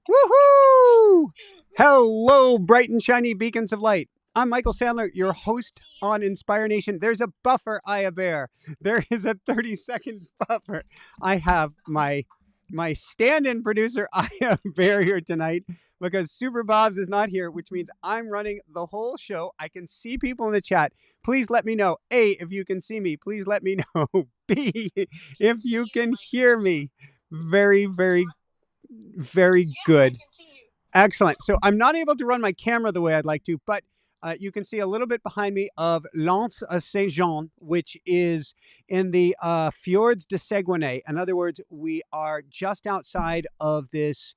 Woohoo! Hello, bright and shiny beacons of light. I'm Michael Sandler, your host on Inspire Nation. There's a buffer, I bear. There is a 30-second buffer. I have my stand-in producer, I Bear, here tonight because Super Bobs is not here, which means I'm running the whole show. I can see people in the chat. Please let me know. A, if you can see me. Please let me know. B, if you can hear me. Very, very very good. Excellent. So I'm not able to run my camera the way I'd like to, but you can see a little bit behind me of L'Anse Saint Jean, which is in the Fjords de Séguinet. In other words, we are just outside of this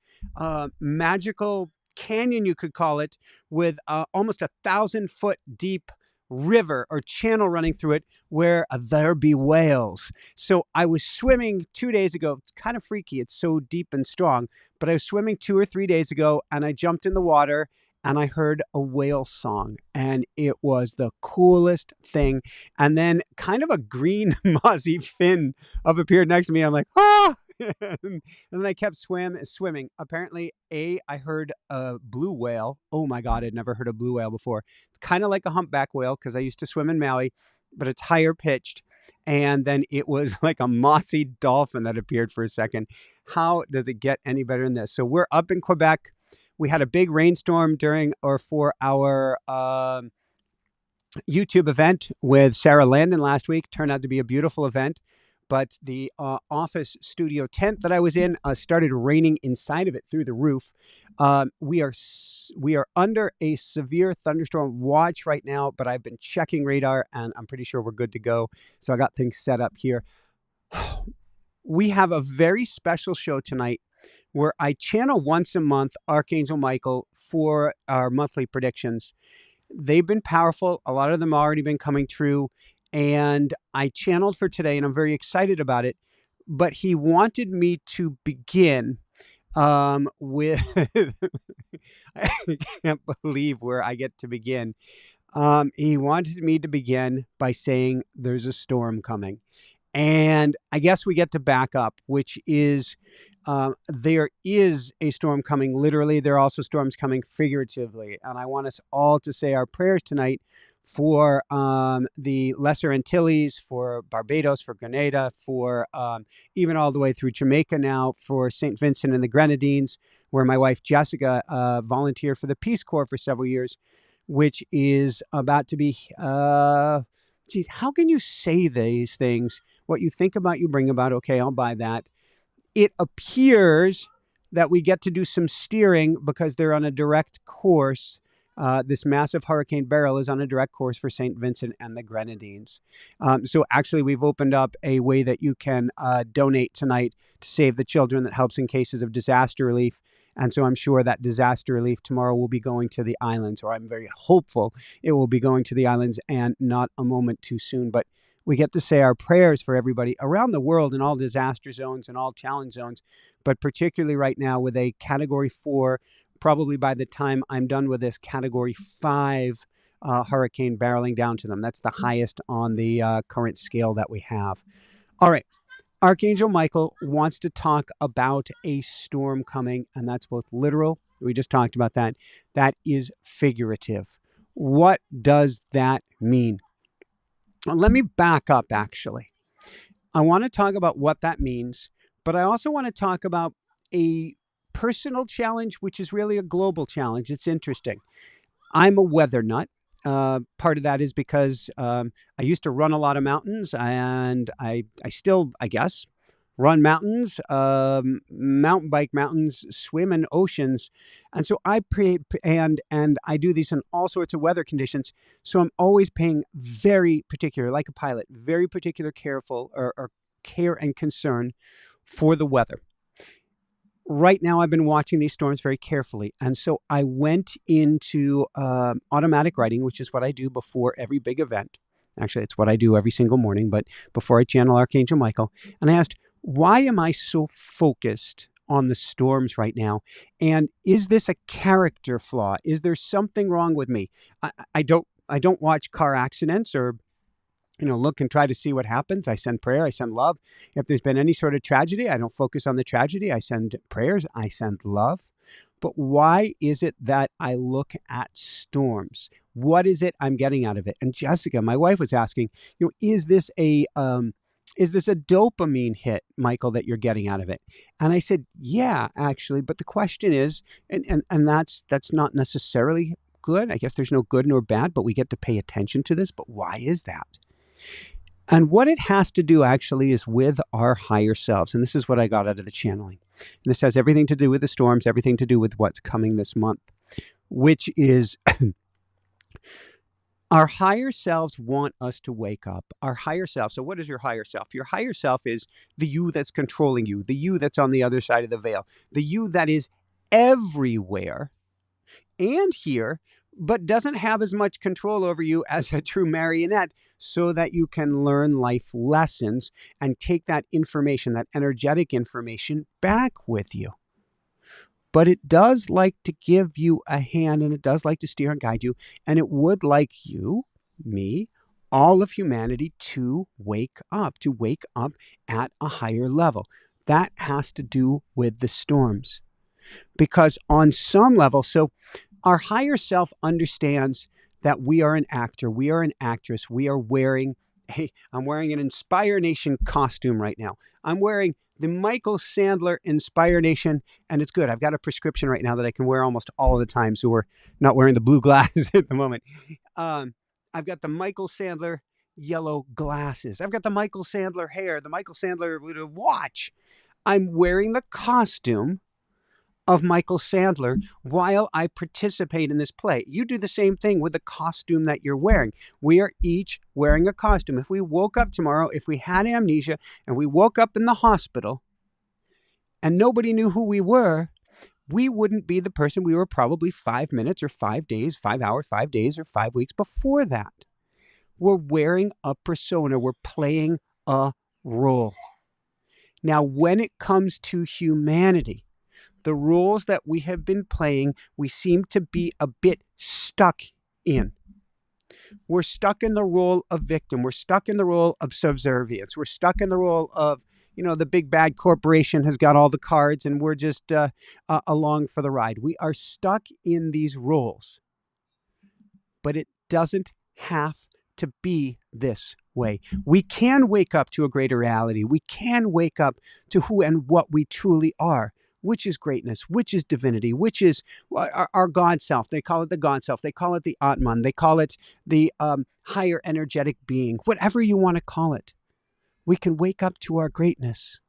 magical canyon, you could call it, with almost 1,000-foot deep river or channel running through it where there be whales. So I was swimming 2 days ago. It's kind of freaky. It's so deep and strong. But I was swimming 2 or 3 days ago and I jumped in the water and I heard a whale song and it was the coolest thing. And then kind of a green mossy fin up appeared next to me. I'm like, ah! And then I kept swimming. Apparently, I heard a blue whale. Oh my God, I'd never heard a blue whale before. It's kind of like a humpback whale because I used to swim in Maui, but it's higher pitched. And then it was like a mossy dolphin that appeared for a second. How does it get any better than this? So we're up in Quebec. We had a big rainstorm during or for our YouTube event with Sarah Landon last week. Turned out to be a beautiful event. But the office studio tent that I was in started raining inside of it through the roof. We are under a severe thunderstorm watch right now, but I've been checking radar and I'm pretty sure we're good to go. So I got things set up here. We have a very special show tonight where I channel once a month Archangel Michael for our monthly predictions. They've been powerful. A lot of them already been coming true. And I channeled for today, and I'm very excited about it. But he wanted me to begin with, I can't believe where I get to begin. He wanted me to begin by saying there's a storm coming. And I guess we get to back up, which is there is a storm coming literally. There are also storms coming figuratively. And I want us all to say our prayers tonight for the Lesser Antilles, for Barbados, for Grenada, for even all the way through Jamaica now, for St. Vincent and the Grenadines, where my wife Jessica volunteered for the Peace Corps for several years, which is about to be, geez, how can you say these things? What you think about, you bring about. Okay, I'll buy that. It appears that we get to do some steering because they're on a direct course. This massive hurricane barrel is on a direct course for St. Vincent and the Grenadines. So actually, we've opened up a way that you can donate tonight to save the children that helps in cases of disaster relief. And so I'm sure that disaster relief tomorrow will be going to the islands, or I'm very hopeful it will be going to the islands and not a moment too soon. But we get to say our prayers for everybody around the world in all disaster zones and all challenge zones, but particularly right now with a Category 4, probably by the time I'm done with this, Category 5 hurricane barreling down to them. That's the highest on the current scale that we have. All right. Archangel Michael wants to talk about a storm coming, and that's both literal. We just talked about that. That is figurative. What does that mean? Well, let me back up, actually. I want to talk about what that means, but I also want to talk about a personal challenge, which is really a global challenge. It's interesting. I'm a weather nut. Part of that is because I used to run a lot of mountains, and I still, I guess, run mountains, mountain bike mountains, swim in oceans, and so I pray and I do these in all sorts of weather conditions. So I'm always paying very particular, like a pilot, very particular careful or care and concern for the weather. Right now, I've been watching these storms very carefully. And so I went into automatic writing, which is what I do before every big event. Actually, it's what I do every single morning, but before I channel Archangel Michael. And I asked, why am I so focused on the storms right now? And is this a character flaw? Is there something wrong with me? I don't watch car accidents or look and try to see what happens. I send prayer. I send love. If there's been any sort of tragedy, I don't focus on the tragedy. I send prayers. I send love. But why is it that I look at storms? What is it I'm getting out of it? And Jessica, my wife, was asking, is this a dopamine hit, Michael, that you're getting out of it? And I said, yeah, actually. But the question is, and that's not necessarily good. I guess there's no good nor bad, but we get to pay attention to this. But why is that? And what it has to do actually is with our higher selves. And this is what I got out of the channeling. And this has everything to do with the storms, everything to do with what's coming this month, which is our higher selves want us to wake up. Our higher self. So what is your higher self? Your higher self is the you that's controlling you, the you that's on the other side of the veil, the you that is everywhere and here, but doesn't have as much control over you as a true marionette, so that you can learn life lessons and take that information, that energetic information, back with you. But it does like to give you a hand, and it does like to steer and guide you, and it would like you, me, all of humanity to wake up at a higher level. That has to do with the storms. Because on some level, so our higher self understands that we are an actor, we are an actress, we are wearing, hey, I'm wearing an Inspire Nation costume right now. I'm wearing the Michael Sandler Inspire Nation, and it's good. I've got a prescription right now that I can wear almost all of the time, so we're not wearing the blue glasses at the moment. I've got the Michael Sandler yellow glasses. I've got the Michael Sandler hair, the Michael Sandler watch. I'm wearing the costume of Michael Sandler while I participate in this play. You do the same thing with the costume that you're wearing. We are each wearing a costume. If we woke up tomorrow, if we had amnesia and we woke up in the hospital and nobody knew who we were, we wouldn't be the person we were probably 5 minutes or 5 days, 5 hours, 5 days, or 5 weeks before that. We're wearing a persona. We're playing a role. Now, when it comes to humanity, the roles that we have been playing, we seem to be a bit stuck in. We're stuck in the role of victim. We're stuck in the role of subservience. We're stuck in the role of, the big bad corporation has got all the cards and we're just along for the ride. We are stuck in these roles. But it doesn't have to be this way. We can wake up to a greater reality. We can wake up to who and what we truly are, which is greatness, which is divinity, which is our God self. They call it the God self. They call it the Atman. They call it the higher energetic being, whatever you want to call it. We can wake up to our greatness.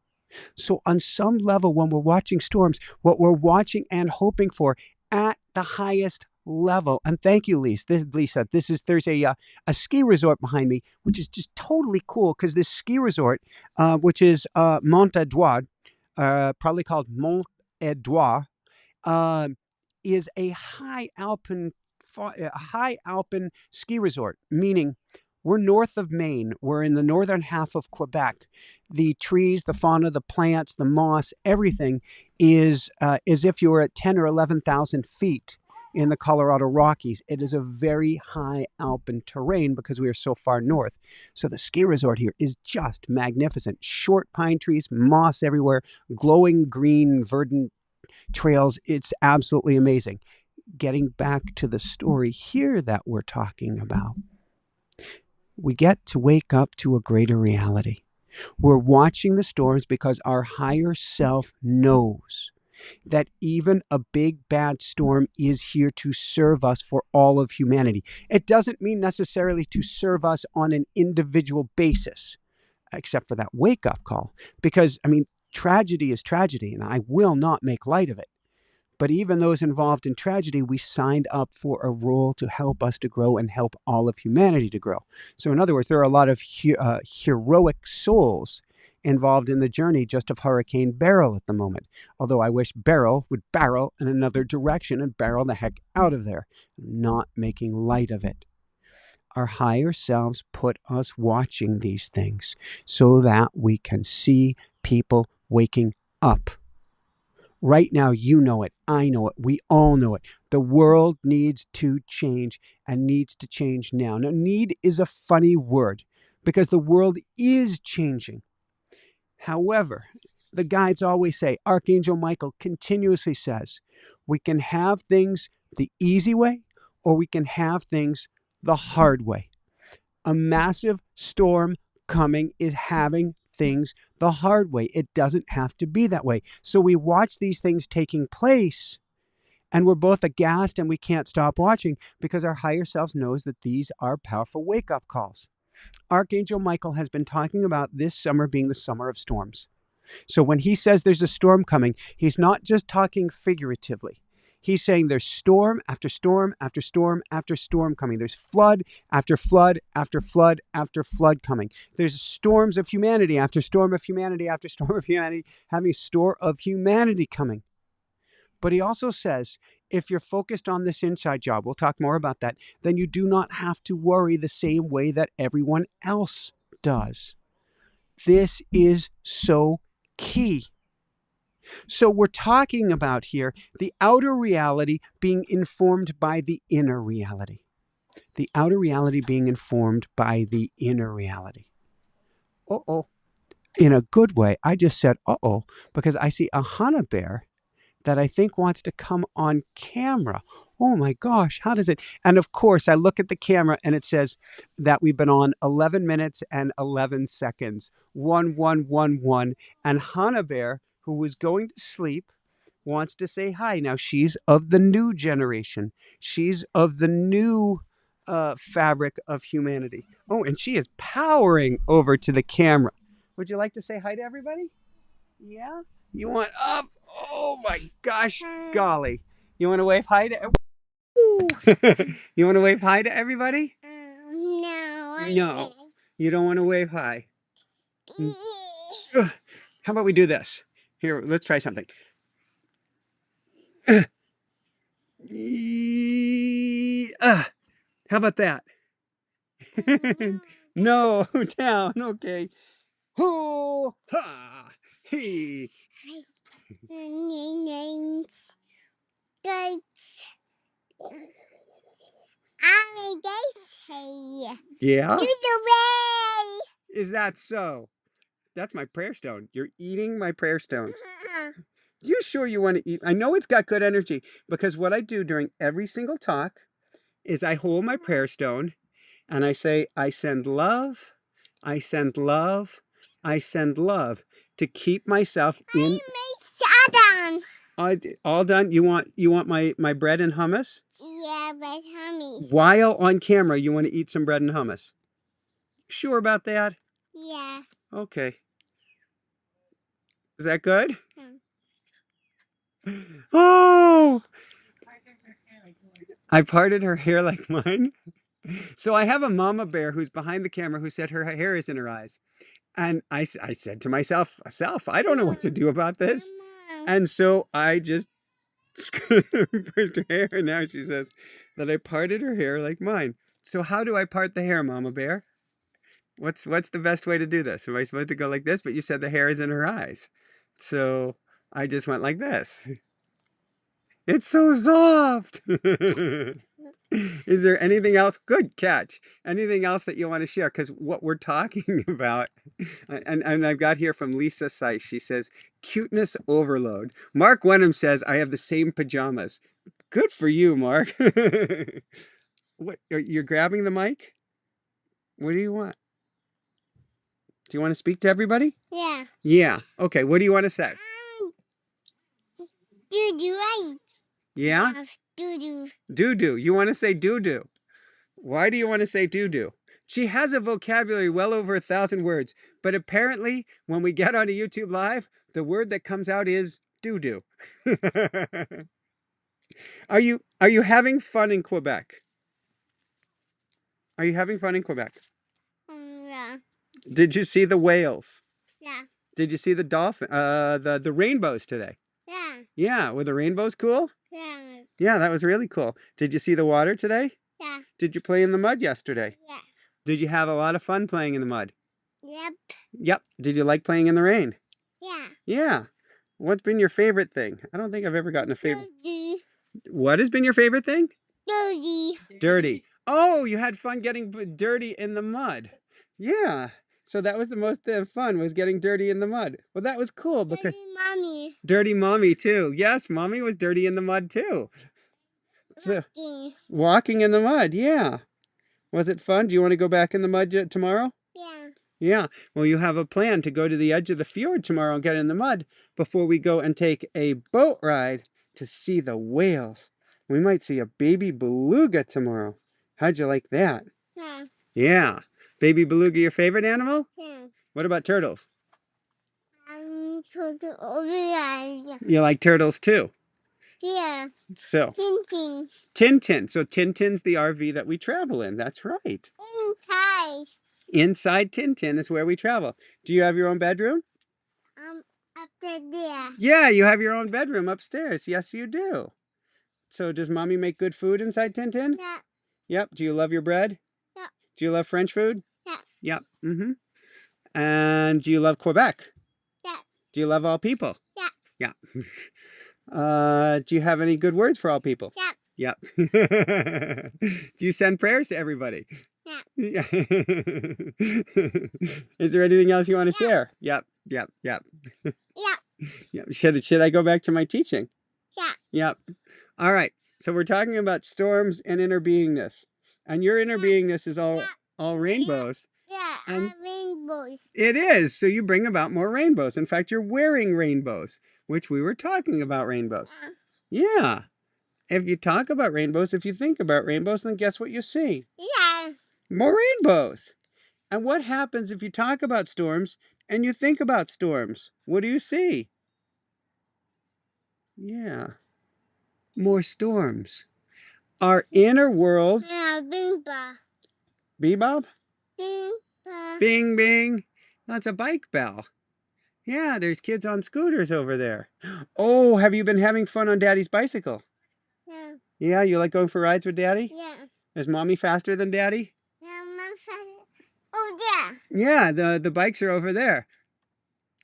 So on some level, when we're watching storms, what we're watching and hoping for at the highest level, and thank you, Lisa. There's a ski resort behind me, which is just totally cool, because this ski resort, which is Mont Edouard, probably called Mont Edouard, is a high alpine ski resort, meaning we're north of Maine. We're in the northern half of Quebec. The trees, the fauna, the plants, the moss, everything is as if you were at 10 or 11,000 feet in the Colorado Rockies. It is a very high alpine terrain because we are so far north. So the ski resort here is just magnificent. Short pine trees, moss everywhere, glowing green, verdant trails. It's absolutely amazing. Getting back to the story here that we're talking about, we get to wake up to a greater reality. We're watching the storms because our higher self knows that even a big bad storm is here to serve us for all of humanity. It doesn't mean necessarily to serve us on an individual basis, except for that wake-up call. Because, tragedy is tragedy, and I will not make light of it. But even those involved in tragedy, we signed up for a role to help us to grow and help all of humanity to grow. So in other words, there are a lot of heroic souls involved in the journey just of Hurricane Beryl at the moment. Although I wish Beryl would barrel in another direction and barrel the heck out of there. Not making light of it. Our higher selves put us watching these things so that we can see people waking up. Right now, you know it. I know it. We all know it. The world needs to change and needs to change now. Now, need is a funny word because the world is changing. However, the guides always say, Archangel Michael continuously says, we can have things the easy way or we can have things the hard way. A massive storm coming is having things the hard way. It doesn't have to be that way. So we watch these things taking place and we're both aghast and we can't stop watching because our higher selves knows that these are powerful wake-up calls. Archangel Michael has been talking about this summer being the summer of storms. So when he says there's a storm coming, he's not just talking figuratively. He's saying there's storm after storm after storm after storm coming. There's flood after flood after flood after flood coming. There's storms of humanity after storm of humanity after storm of humanity, having a store of humanity coming. But he also says, if you're focused on this inside job, we'll talk more about that, then you do not have to worry the same way that everyone else does. This is so key. So we're talking about here the outer reality being informed by the inner reality. The outer reality being informed by the inner reality. Uh-oh. In a good way, I just said uh-oh because I see a Hana bear that I think wants to come on camera. Oh my gosh, how does it? And of course, I look at the camera and it says that we've been on 11 minutes and 11 seconds. 1111. And Hana Bear, who was going to sleep, wants to say hi. Now, she's of the new generation. She's of the new fabric of humanity. Oh, and she is powering over to the camera. Would you like to say hi to everybody? Yeah? You want up? Oh my gosh, golly. You want to wave hi to You want to wave hi to everybody? No. No. You don't want to wave hi. How about we do this? Here, let's try something. How about that? No, down. Okay. Ho, ha, hey. Yeah? Is that so? That's my prayer stone. You're eating my prayer stones. You sure you want to eat? I know it's got good energy because what I do during every single talk is I hold my prayer stone and I say, I send love, I send love, I send love to keep myself in. All done. You want my bread and hummus? Yeah, but hummus. While on camera, you want to eat some bread and hummus? Sure about that? Yeah. Okay. Is that good? Yeah. Oh, I parted her hair like mine. So I have a mama bear who's behind the camera who said her hair is in her eyes. And I said to myself, I don't know what to do about this. And so I just pushed her hair. And now she says that I parted her hair like mine. So how do I part the hair, mama bear? What's the best way to do this? Am I supposed to go like this? But you said the hair is in her eyes. So I just went like this. It's so soft. Is there anything else? Good catch. Anything else that you want to share? Because what we're talking about, and I've got here from Lisa Seiss, she says, cuteness overload. Mark Wenham says, I have the same pajamas. Good for you, Mark. What, you're grabbing the mic? What do you want? Do you want to speak to everybody? Yeah. Yeah. Okay. What do you want to say? Doo-doo, right? Yeah? Doo-doo. Doo-doo. You want to say doo-doo. Why do you want to say doo-doo? She has a vocabulary well over 1,000 words, but apparently when we get onto YouTube Live, the word that comes out is doo-doo. Are you having fun in Quebec? Are you having fun in Quebec? Yeah. Did you see the whales? Yeah. Did you see the dolphin the rainbows today? Yeah. Yeah, were the rainbows cool? Yeah. Yeah, that was really cool. Did you see the water today? Yeah. Did you play in the mud yesterday? Yeah. Did you have a lot of fun playing in the mud? Yep. Yep. Did you like playing in the rain? Yeah. Yeah. What's been your favorite thing? I don't think I've ever gotten a favorite. Dirty. What has been your favorite thing? Dirty. Dirty. Oh, you had fun getting dirty in the mud. Yeah. So that was the most fun, was getting dirty in the mud. Well, that was cool because Dirty mommy. dirty mommy too. Yes, mommy was dirty in the mud too. So Walking. walking in the mud, yeah. Was it fun? Do you want to go back in the mud tomorrow? Yeah. Yeah. Well, you have a plan to go to the edge of the fjord tomorrow and get in the mud before we go and take a boat ride to see the whales. We might see a baby beluga tomorrow. How'd you like that? Yeah. Yeah. Baby beluga, your favorite animal? Yeah. What about turtles? To the over. You like turtles too. Yeah. So, Tintin. Tintin. So, Tintin's the RV that we travel in. That's right. Inside. Inside Tintin is where we travel. Do you have your own bedroom? Up there. Yeah, you have your own bedroom upstairs. Yes, you do. So, does mommy make good food inside Tintin? Yeah. Yep. Do you love your bread? Yeah. Do you love French food? Yeah. Yep. Mm-hmm. And do you love Quebec? Yeah. Do you love all people? Yeah. Yeah. Do you have any good words for all people? Yeah. Yep. Do you send prayers to everybody? Yeah. Yeah. Is there anything else you want to Yeah. share? Yep. Yep. Yep. Yeah. Yep. Should I go back to my teaching? Yeah. Yep. All right. So we're talking about storms and inner beingness. And your inner beingness is all rainbows. Yeah. And Rainbows. it is. So you bring about more rainbows. In fact, you're wearing rainbows, which we were talking about rainbows. Yeah. If you talk about rainbows, if you think about rainbows, then guess what you see? Yeah. More rainbows. And what happens if you talk about storms and you think about storms? What do you see? Yeah. More storms. Our inner world. Yeah. Bimba. Bebop? Bimba. Bing, bing. That's a bike bell. Yeah, there's kids on scooters over there. Oh, have you been having fun on Daddy's bicycle? Yeah. Yeah, you like going for rides with Daddy? Yeah. Is Mommy faster than Daddy? Yeah. Oh yeah. Yeah, the bikes are over there.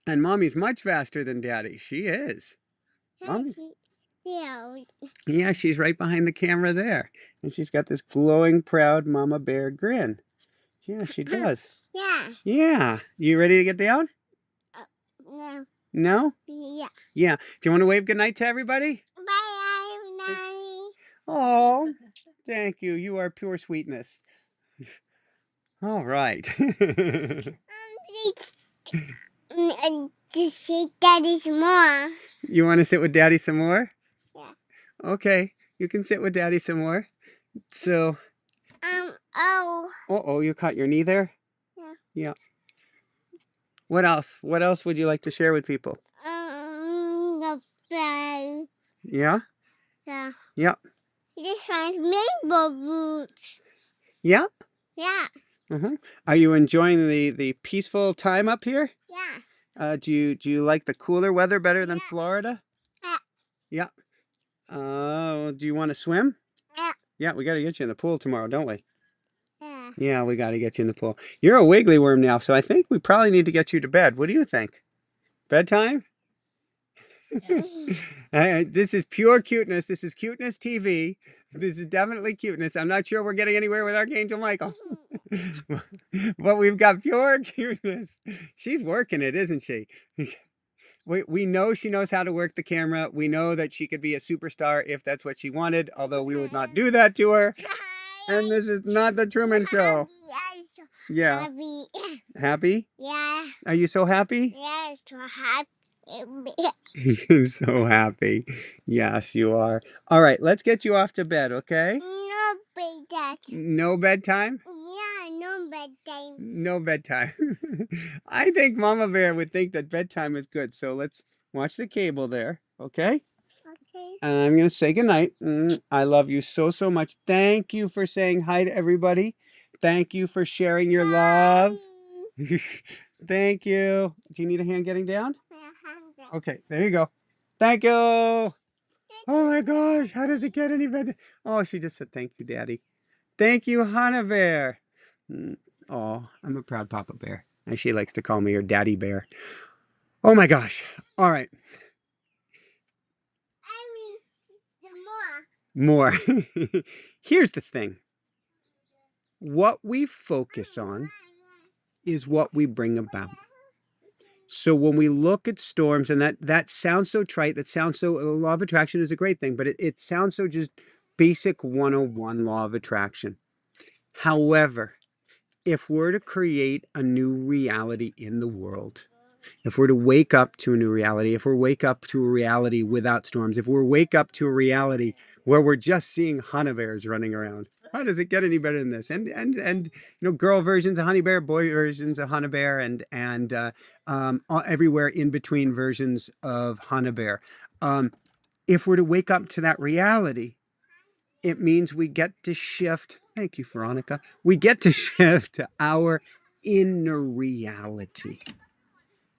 And Mommy's much faster than Daddy. She is. Mommy. Yeah. Yeah, she's right behind the camera there. And she's got this glowing, proud mama bear grin. Yeah, she does. Yeah. Yeah. You ready to get down? No. No? Yeah. Yeah. Do you want to wave goodnight to everybody? Bye, Nanny. Oh, thank you. You are pure sweetness. All right. Just say Daddy's more. You want to sit with Daddy some more? Yeah. Okay. You can sit with Daddy some more. So. Oh. Uh-oh, you caught your knee there? Yeah. Yeah. What else? What else would you like to share with people? The bell. Yeah? Yeah. Yeah. This one's rainbow boots. Yeah? Yeah. Mm-hmm. Are you enjoying the peaceful time up here? Yeah. Do you like the cooler weather better than Yeah. Florida? Yeah. Yeah. Do you want to swim? Yeah. Yeah, we got to get you in the pool tomorrow, don't we? Yeah. Yeah, we got to get you in the pool. You're a wiggly worm now, so I think we probably need to get you to bed. What do you think? Bedtime? This is pure cuteness. This is cuteness TV. This is definitely cuteness. I'm not sure we're getting anywhere with Archangel Michael. But we've got pure cuteness. She's working it, isn't she? We know she knows how to work the camera. We know that she could be a superstar if that's what she wanted, although we would not do that to her. And this is not the Truman Show. Yeah. Happy. Happy? Yeah. Are you so happy? Yeah, so happy. You're so happy. Yes, you are. All right, let's get you off to bed, okay? No bedtime. No bedtime? Yeah, no bedtime. No bedtime. I think Mama Bear would think that bedtime is good, so let's watch the cable there, okay? Okay. And I'm going to say goodnight. I love you so, so much. Thank you for saying hi to everybody. Thank you for sharing your love. Thank you. Do you need a hand getting down? Okay, there you go. Thank you. Oh my gosh, how does it get any better? Oh, she just said thank you, Daddy. Thank you, Hannah Bear. Oh, I'm a proud Papa Bear. And she likes to call me her Daddy Bear. Oh my gosh. All right. More. Here's the thing. What we focus on is what we bring about. So when we look at storms, and that sounds so trite, that sounds so, law of attraction is a great thing, but it sounds so just basic 101 law of attraction. However, if we're to create a new reality in the world, if we're to wake up to a new reality, if we're wake up to a reality without storms, if we're wake up to a reality where we're just seeing honey bears running around, how does it get any better than this? And girl versions of honey bear, boy versions of honey bear, and everywhere in between versions of honey bear. If we're to wake up to that reality, it means we get to shift. Thank you, Veronica. We get to shift to our inner reality.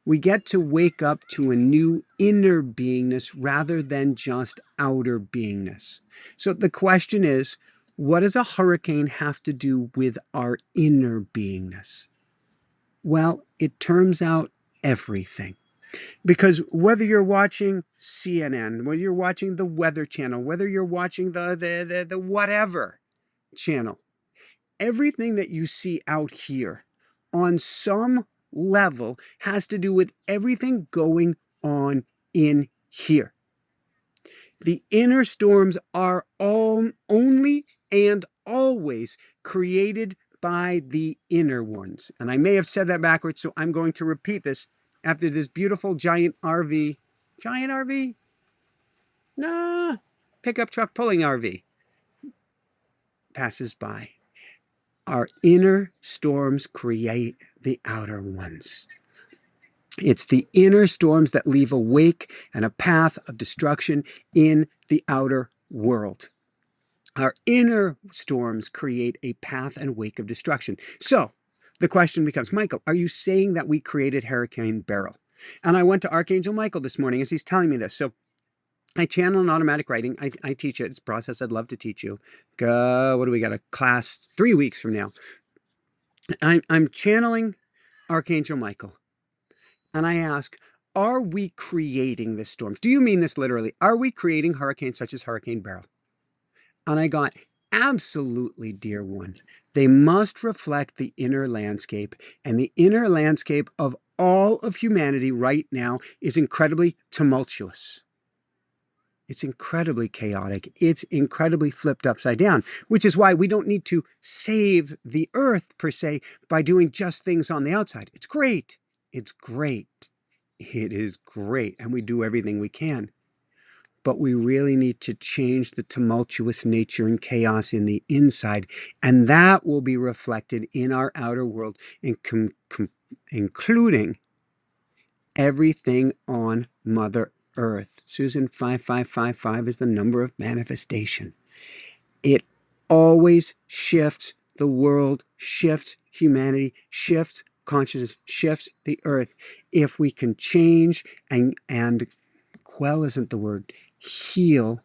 We get to wake up to a new inner beingness rather than just outer beingness. So the question is, what does a hurricane have to do with our inner beingness? Well, it turns out everything. Because whether you're watching CNN, whether you're watching the Weather Channel, whether you're watching the whatever channel, everything that you see out here on some level has to do with everything going on in here. The inner storms are all only and always created by the inner ones. And I may have said that backwards, so I'm going to repeat this after this beautiful giant RV. Giant RV? Nah, pickup truck pulling RV passes by. Our inner storms create the outer ones. It's the inner storms that leave a wake and a path of destruction in the outer world. Our inner storms create a path and wake of destruction. So the question becomes, Michael, are you saying that we created Hurricane Beryl? And I went to Archangel Michael this morning as he's telling me this. So I channel an automatic writing. I teach it. It's a process I'd love to teach you. What do we got? A class 3 weeks from now. I'm channeling Archangel Michael. And I ask, are we creating this storm? Do you mean this literally? Are we creating hurricanes such as Hurricane Beryl? And I got, absolutely, dear one. They must reflect the inner landscape. And the inner landscape of all of humanity right now is incredibly tumultuous. It's incredibly chaotic. It's incredibly flipped upside down, which is why we don't need to save the earth, per se, by doing just things on the outside. It's great. It's great. It is great. And we do everything we can. But we really need to change the tumultuous nature and chaos in the inside. And that will be reflected in our outer world, including everything on Mother Earth. Susan 5555 is the number of manifestation. It always shifts the world, shifts humanity, shifts consciousness, shifts the earth. If we can change and quell isn't the word, heal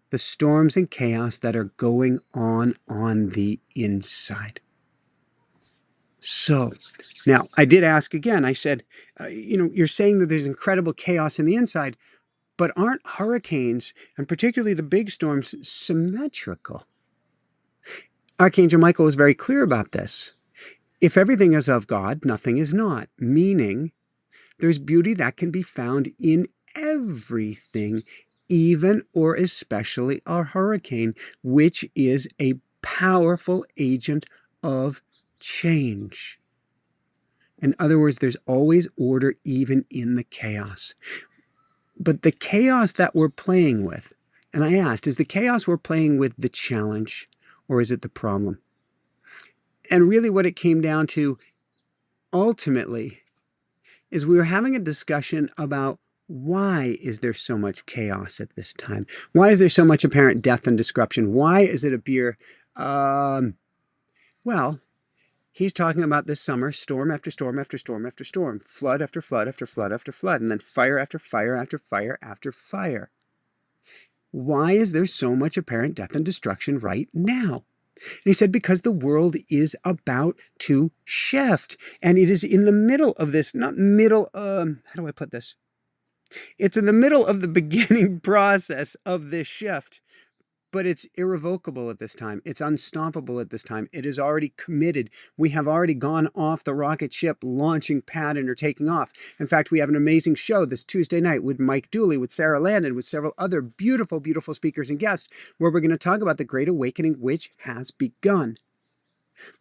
the storms and chaos that are going on the inside. So now I did ask again, I said, you're saying that there's incredible chaos in the inside, but aren't hurricanes, and particularly the big storms, symmetrical? Archangel Michael was very clear about this. If everything is of God, nothing is not, meaning there's beauty that can be found in everything, even or especially a hurricane, which is a powerful agent of change. In other words, there's always order even in the chaos. But the chaos that we're playing with, and I asked, is the chaos we're playing with the challenge or is it the problem? And really what it came down to ultimately is we were having a discussion about why is there so much chaos at this time? Why is there so much apparent death and destruction? Why is it appear, well, he's talking about this summer, storm after storm after storm after storm, flood after flood after flood after flood, and then fire after fire after fire after fire. Why is there so much apparent death and destruction right now? And he said, because the world is about to shift. And it is in the middle of this, not middle, how do I put this? It's in the middle of the beginning process of this shift. but it's irrevocable at this time. It's unstoppable at this time. It is already committed. We have already gone off the rocket ship launching pad and are taking off. In fact, we have an amazing show this Tuesday night with Mike Dooley, with Sarah Landon, with several other beautiful, beautiful speakers and guests, where we're going to talk about the Great Awakening, which has begun.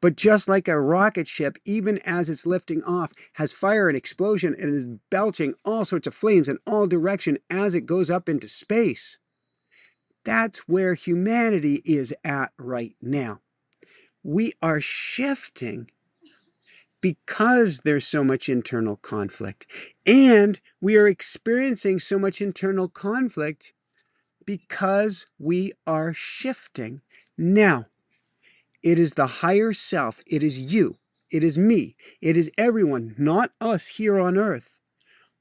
But just like a rocket ship, even as it's lifting off, has fire and explosion and is belching all sorts of flames in all direction as it goes up into space. That's where humanity is at right now. We are shifting because there's so much internal conflict. And we are experiencing so much internal conflict because we are shifting. Now, it is the higher self. It is you. It is me. It is everyone, not us here on earth,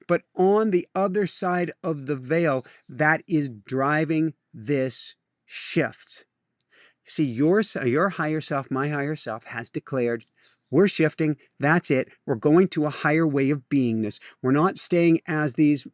but on the other side of the veil that is driving this shift. See, your higher self, my higher self, has declared, we're shifting. That's it. We're going to a higher way of beingness. We're not staying as these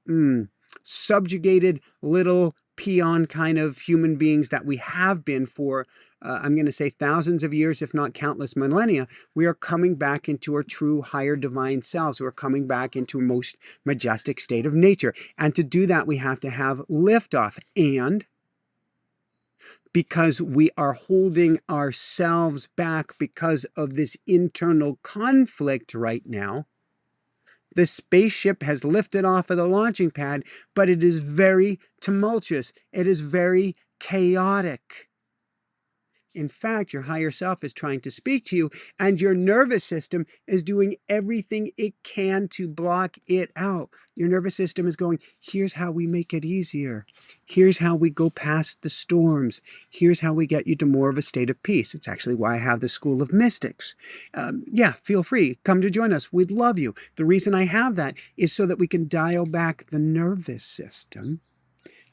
subjugated little peon kind of human beings that we have been for, I'm going to say thousands of years, if not countless millennia. We are coming back into our true higher divine selves. We're coming back into a most majestic state of nature. And to do that, we have to have liftoff. And because we are holding ourselves back because of this internal conflict right now, the spaceship has lifted off of the launching pad, but it is very tumultuous. It is very chaotic. In fact, your higher self is trying to speak to you, and your nervous system is doing everything it can to block it out. Your nervous system is going, here's how we make it easier. Here's how we go past the storms. Here's how we get you to more of a state of peace. It's actually why I have the School of Mystics. Yeah, feel free. Come to join us. We'd love you. The reason I have that is so that we can dial back the nervous system,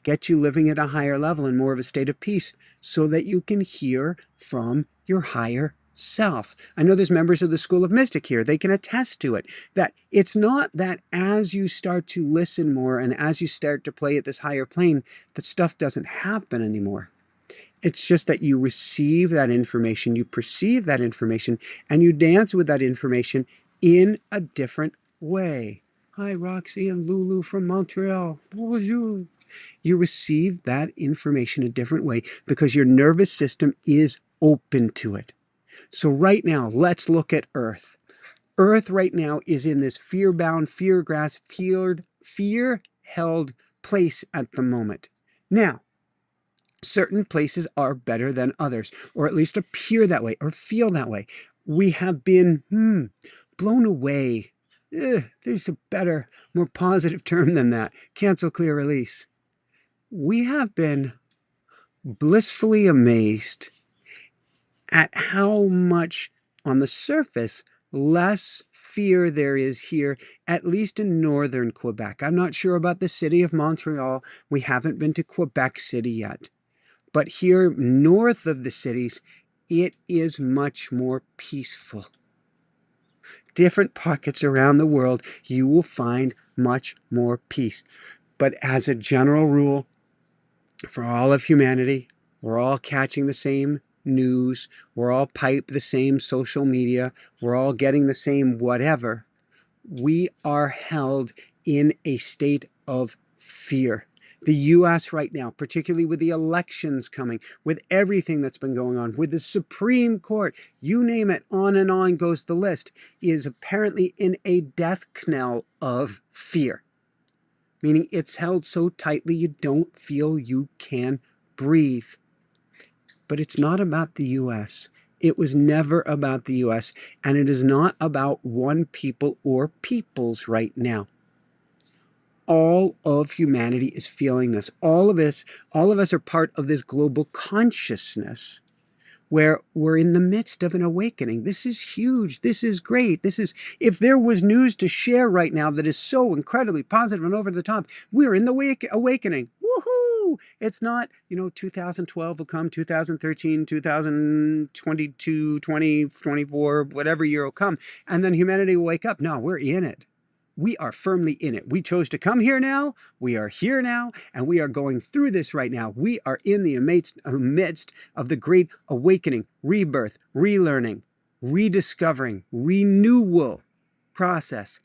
get you living at a higher level and more of a state of peace so that you can hear from your higher self. I know there's members of the School of Mystic here. They can attest to it, that it's not that as you start to listen more and as you start to play at this higher plane, that stuff doesn't happen anymore. It's just that you receive that information, you perceive that information, and you dance with that information in a different way. Hi, Roxy and Lulu from Montreal. Bonjour. You receive that information a different way because your nervous system is open to it. So right now, let's look at Earth. Earth right now is in this fear-bound, fear-grasped, fear-held place at the moment. Now, certain places are better than others, or at least appear that way, or feel that way. We have been blown away. There's a better, more positive term than that. Cancel, clear, release. We have been blissfully amazed at how much on the surface less fear there is here, at least in northern Quebec. I'm not sure about the city of Montreal. We haven't been to Quebec City yet. But here north of the cities, it is much more peaceful. Different pockets around the world, you will find much more peace. But as a general rule, for all of humanity, we're all catching the same news, we're all piped the same social media, we're all getting the same whatever. We are held in a state of fear. The U.S. right now, particularly with the elections coming, with everything that's been going on, with the Supreme Court, you name it, on and on goes the list, is apparently in a death knell of fear. Meaning it's held so tightly you don't feel you can breathe. But it's not about the U.S. It was never about the U.S. And it is not about one people or peoples right now. All of humanity is feeling this. All of us are part of this global consciousness where we're in the midst of an awakening. This is huge. This is great. If there was news to share right now that is so incredibly positive and over the top, we're in the awakening. Woohoo! It's not, 2012 will come, 2013, 2022, 2024, whatever year will come, and then humanity will wake up. No, we're in it. We are firmly in it. We chose to come here now. We are here now, and we are going through this right now. We are in the midst of the great awakening, rebirth, relearning, rediscovering, renewal process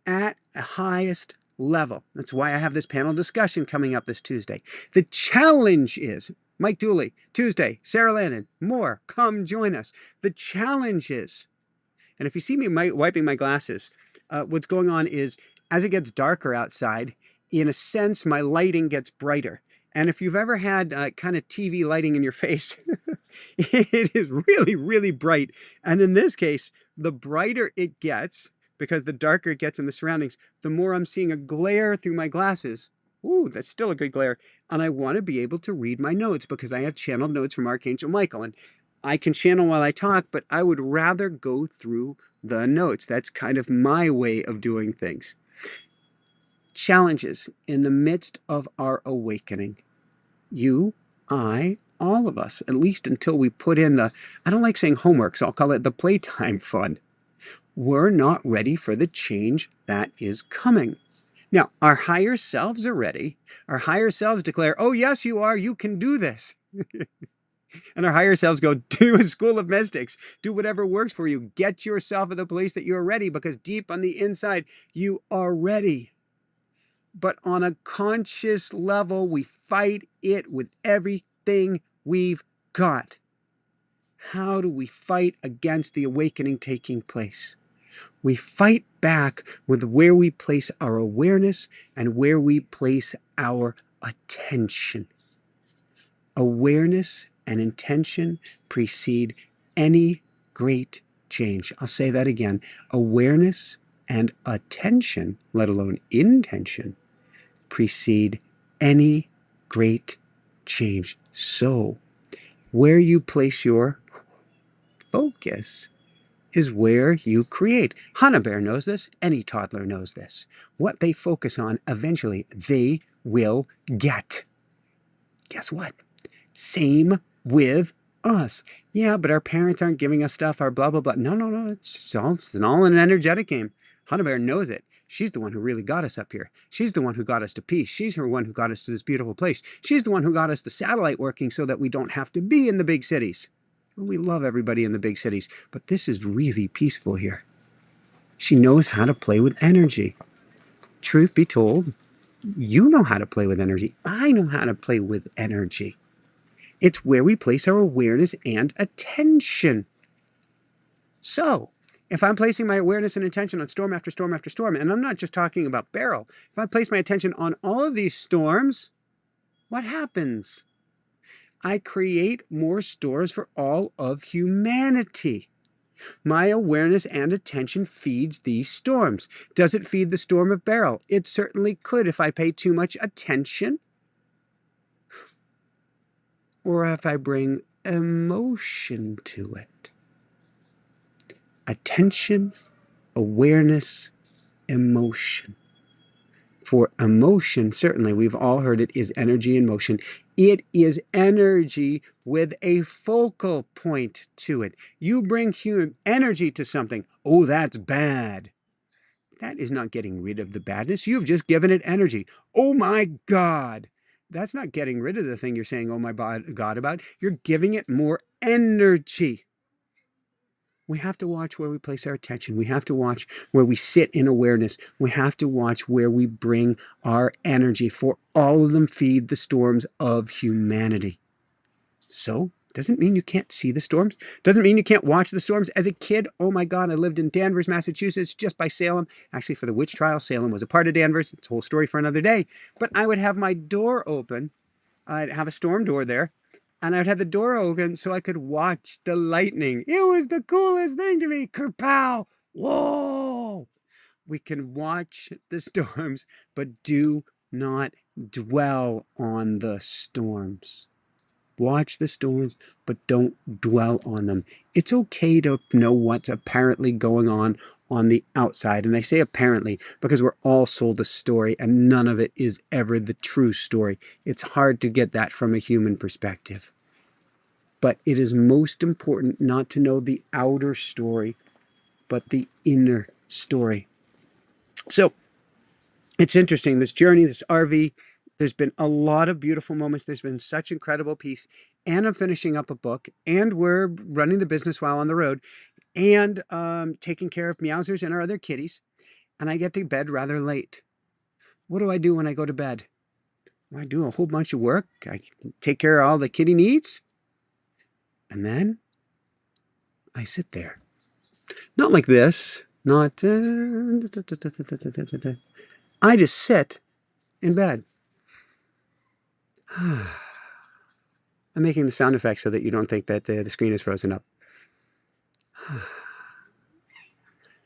at a highest level. That's why I have this panel discussion coming up this Tuesday. The challenge is, Mike Dooley, Tuesday, Sarah Landon, more, come join us. The challenge is, and if you see me wiping my glasses, what's going on is as it gets darker outside, in a sense, my lighting gets brighter. And if you've ever had kind of TV lighting in your face, it is really, really bright. And in this case, the brighter it gets, because the darker it gets in the surroundings, the more I'm seeing a glare through my glasses. Ooh, that's still a good glare. And I want to be able to read my notes because I have channeled notes from Archangel Michael. And I can channel while I talk, but I would rather go through the notes. That's kind of my way of doing things. Challenges in the midst of our awakening. You, I, all of us, at least until we put in the, I don't like saying homework, so I'll call it the playtime fun. We're not ready for the change that is coming. Now, our higher selves are ready. Our higher selves declare, oh, yes, you are. You can do this. And our higher selves go, do a school of mystics. Do whatever works for you. Get yourself at the place that you're ready, because deep on the inside, you are ready. But on a conscious level, we fight it with everything we've got. How do we fight against the awakening taking place? We fight back with where we place our awareness and where we place our attention. Awareness and intention precede any great change. I'll say that again. Awareness and attention, let alone intention, precede any great change. So, where you place your focus is where you create. Hannah Bear knows this. Any toddler knows this. What they focus on, eventually, they will get. Guess what? Same with us. Yeah, but our parents aren't giving us stuff, our blah, blah, blah. No. It's all an energetic game. Hannah Bear knows it. She's the one who really got us up here. She's the one who got us to peace. She's the one who got us to this beautiful place. She's the one who got us the satellite working so that we don't have to be in the big cities. We love everybody in the big cities, but this is really peaceful here. She knows how to play with energy. Truth be told, you know how to play with energy. I know how to play with energy. It's where we place our awareness and attention. So, if I'm placing my awareness and attention on storm after storm after storm, and I'm not just talking about Beryl, if I place my attention on all of these storms, what happens? I create more storms for all of humanity. My awareness and attention feeds these storms. Does it feed the storm of Beryl? It certainly could if I pay too much attention, or if I bring emotion to it. Attention, awareness, emotion. For emotion, certainly, we've all heard it, is energy in motion. It is energy with a focal point to it. You bring human energy to something. Oh, that's bad. That is not getting rid of the badness. You've just given it energy. Oh my God. That's not getting rid of the thing you're saying, oh my God, about. You're giving it more energy. We have to watch where we place our attention. We have to watch where we sit in awareness. We have to watch where we bring our energy, for all of them feed the storms of humanity. So, doesn't mean you can't see the storms. Doesn't mean you can't watch the storms. As a kid, oh my God, I lived in Danvers, Massachusetts, just by Salem. Actually, for the witch trial, Salem was a part of Danvers. It's a whole story for another day. But I would have my door open. I'd have a storm door there. And I'd have the door open so I could watch the lightning. It was the coolest thing to me. Kerpow! Whoa! We can watch the storms, but do not dwell on the storms. Watch the storms, but don't dwell on them. It's okay to know what's apparently going on the outside. And I say apparently because we're all sold a story and none of it is ever the true story. It's hard to get that from a human perspective. But it is most important not to know the outer story, but the inner story. So it's interesting, this journey, this RV. There's been a lot of beautiful moments. There's been such incredible peace. And I'm finishing up a book, and we're running the business while on the road, and taking care of Meowsers and our other kitties. And I get to bed rather late. What do I do when I go to bed? I do a whole bunch of work. I take care of all the kitty needs. And then I sit there. Not like this. Not. I just sit in bed. I'm making the sound effects so that you don't think that the screen is frozen up.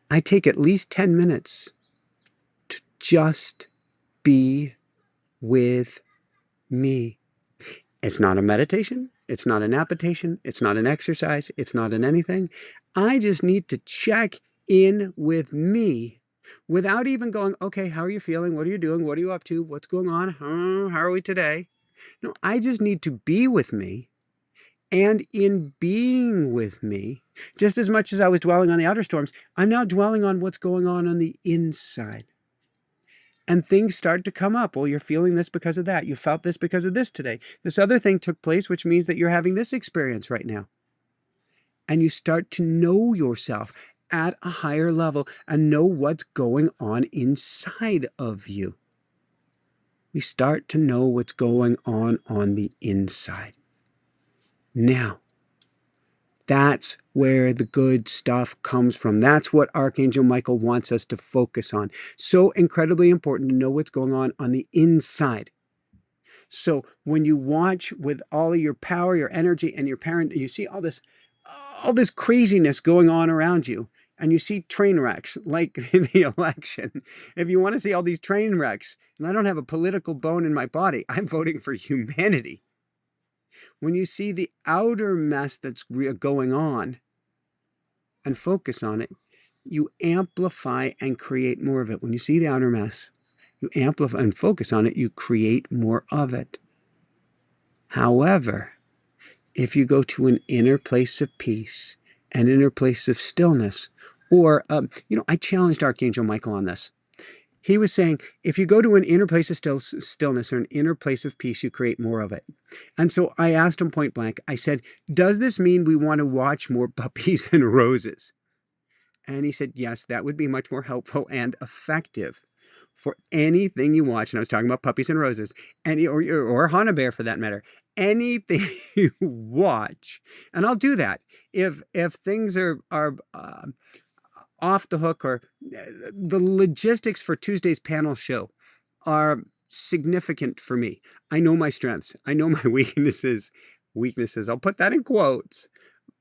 I take at least 10 minutes to just be with me. It's not a meditation. It's not an application. It's not an exercise. It's not an anything. I just need to check in with me without even going, okay, how are you feeling? What are you doing? What are you up to? What's going on? How are we today? No, I just need to be with me. And in being with me, just as much as I was dwelling on the outer storms, I'm now dwelling on what's going on the inside. And things start to come up. Well, you're feeling this because of that. You felt this because of this today. This other thing took place, which means that you're having this experience right now. And you start to know yourself at a higher level and know what's going on inside of you. We start to know what's going on the inside. Now, that's where the good stuff comes from. That's what Archangel Michael wants us to focus on. So incredibly important to know what's going on the inside. So when you watch with all of your power, your energy, and your parent, you see all this craziness going on around you, and you see train wrecks like the election. If you want to see all these train wrecks, and I don't have a political bone in my body, I'm voting for humanity. When you see the outer mess that's going on and focus on it, you amplify and create more of it. When you see the outer mess, you amplify and focus on it, you create more of it. However, if you go to an inner place of peace, an inner place of stillness, or, I challenged Archangel Michael on this. He was saying, if you go to an inner place of stillness or an inner place of peace, you create more of it. And so I asked him point blank, I said, does this mean we want to watch more puppies and roses? And he said, yes, that would be much more helpful and effective for anything you watch. And I was talking about puppies and roses, or Hana Bear for that matter. Anything you watch, and I'll do that if things are off the hook, or the logistics for Tuesday's panel show are significant for me. I know my strengths. I know my weaknesses. I'll put that in quotes,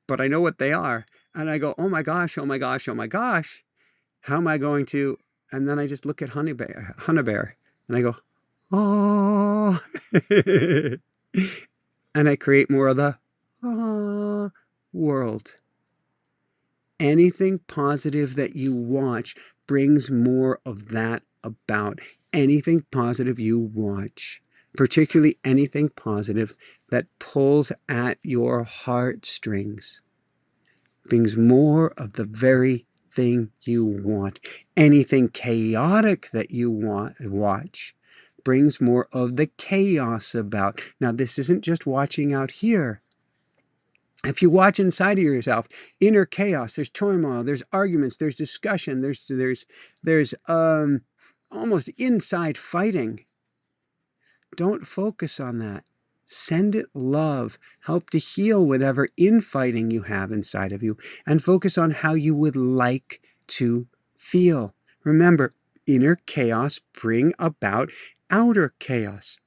but I know what they are. And I go, oh my gosh, oh my gosh, oh my gosh. How am I going to? And then I just look at Hana Bear, and I go, oh. And I create more of the world. Anything positive that you watch brings more of that about. Anything positive you watch, particularly anything positive that pulls at your heartstrings, brings more of the very thing you want. Anything chaotic that you watch brings more of the chaos about. Now, this isn't just watching out here. If you watch inside of yourself, inner chaos, there's turmoil, there's arguments, there's discussion, there's almost inside fighting. Don't focus on that. Send it love. Help to heal whatever infighting you have inside of you, and focus on how you would like to feel. Remember, inner chaos bring about outer chaos.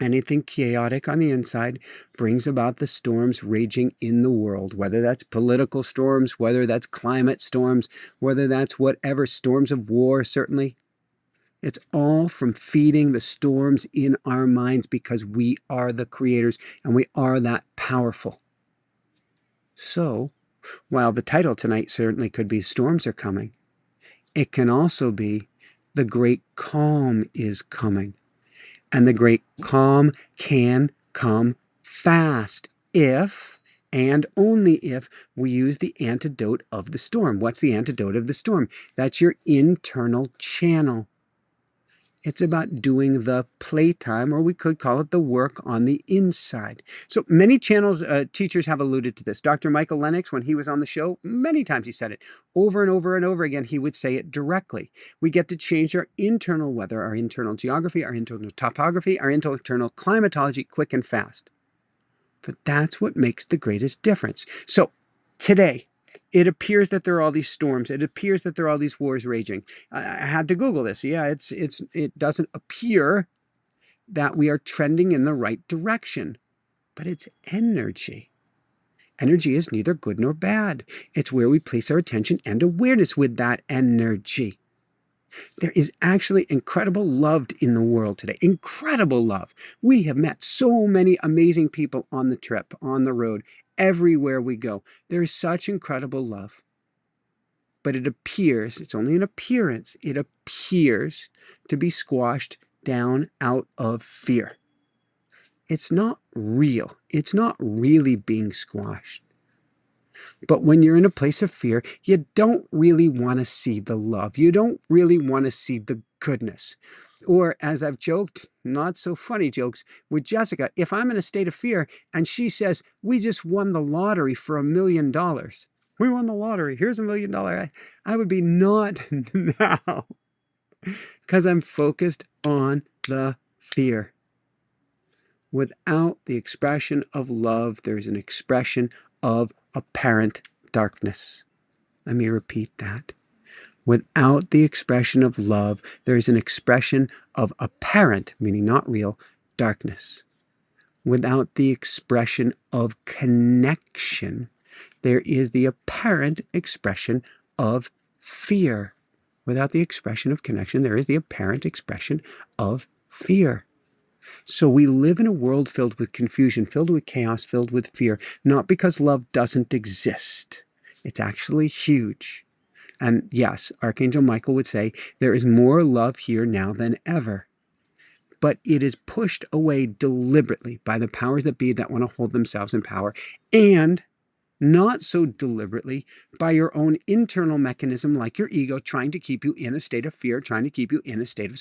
Anything chaotic on the inside brings about the storms raging in the world, whether that's political storms, whether that's climate storms, whether that's whatever, storms of war, certainly. It's all from feeding the storms in our minds, because we are the creators and we are that powerful. So, while the title tonight certainly could be Storms Are Coming, it can also be The Great Calm is Coming. And the great calm can come fast if and only if we use the antidote of the storm. What's the antidote of the storm? That's your internal channel. It's about doing the playtime, or we could call it the work on the inside. So many teachers have alluded to this. Dr. Michael Lennox, when he was on the show, many times he said it. Over and over and over again, he would say it directly. We get to change our internal weather, our internal geography, our internal topography, our internal climatology quick and fast. But that's what makes the greatest difference. So today, it appears that there are all these storms. It appears that there are all these wars raging. I had to Google this. Yeah, it doesn't appear that we are trending in the right direction, but it's energy. Energy is neither good nor bad. It's where we place our attention and awareness with that energy. There is actually incredible love in the world today. Incredible love. We have met so many amazing people on the trip, on the road, everywhere we go. There is such incredible love. But it appears, it's only an appearance, it appears to be squashed down out of fear. It's not real. It's not really being squashed. But when you're in a place of fear, you don't really want to see the love. You don't really want to see the goodness. Or, as I've joked, not so funny jokes with Jessica, if I'm in a state of fear and she says, we just won the lottery for $1 million. We won the lottery. Here's $1 million. I would be not now because I'm focused on the fear. Without the expression of love, there's an expression of apparent darkness. Let me repeat that. Without the expression of love, there is an expression of apparent, meaning not real, darkness. Without the expression of connection, there is the apparent expression of fear. Without the expression of connection, there is the apparent expression of fear. So we live in a world filled with confusion, filled with chaos, filled with fear, not because love doesn't exist. It's actually huge. And yes, Archangel Michael would say there is more love here now than ever. But it is pushed away deliberately by the powers that be that want to hold themselves in power, and not so deliberately by your own internal mechanism like your ego trying to keep you in a state of fear, trying to keep you in a state of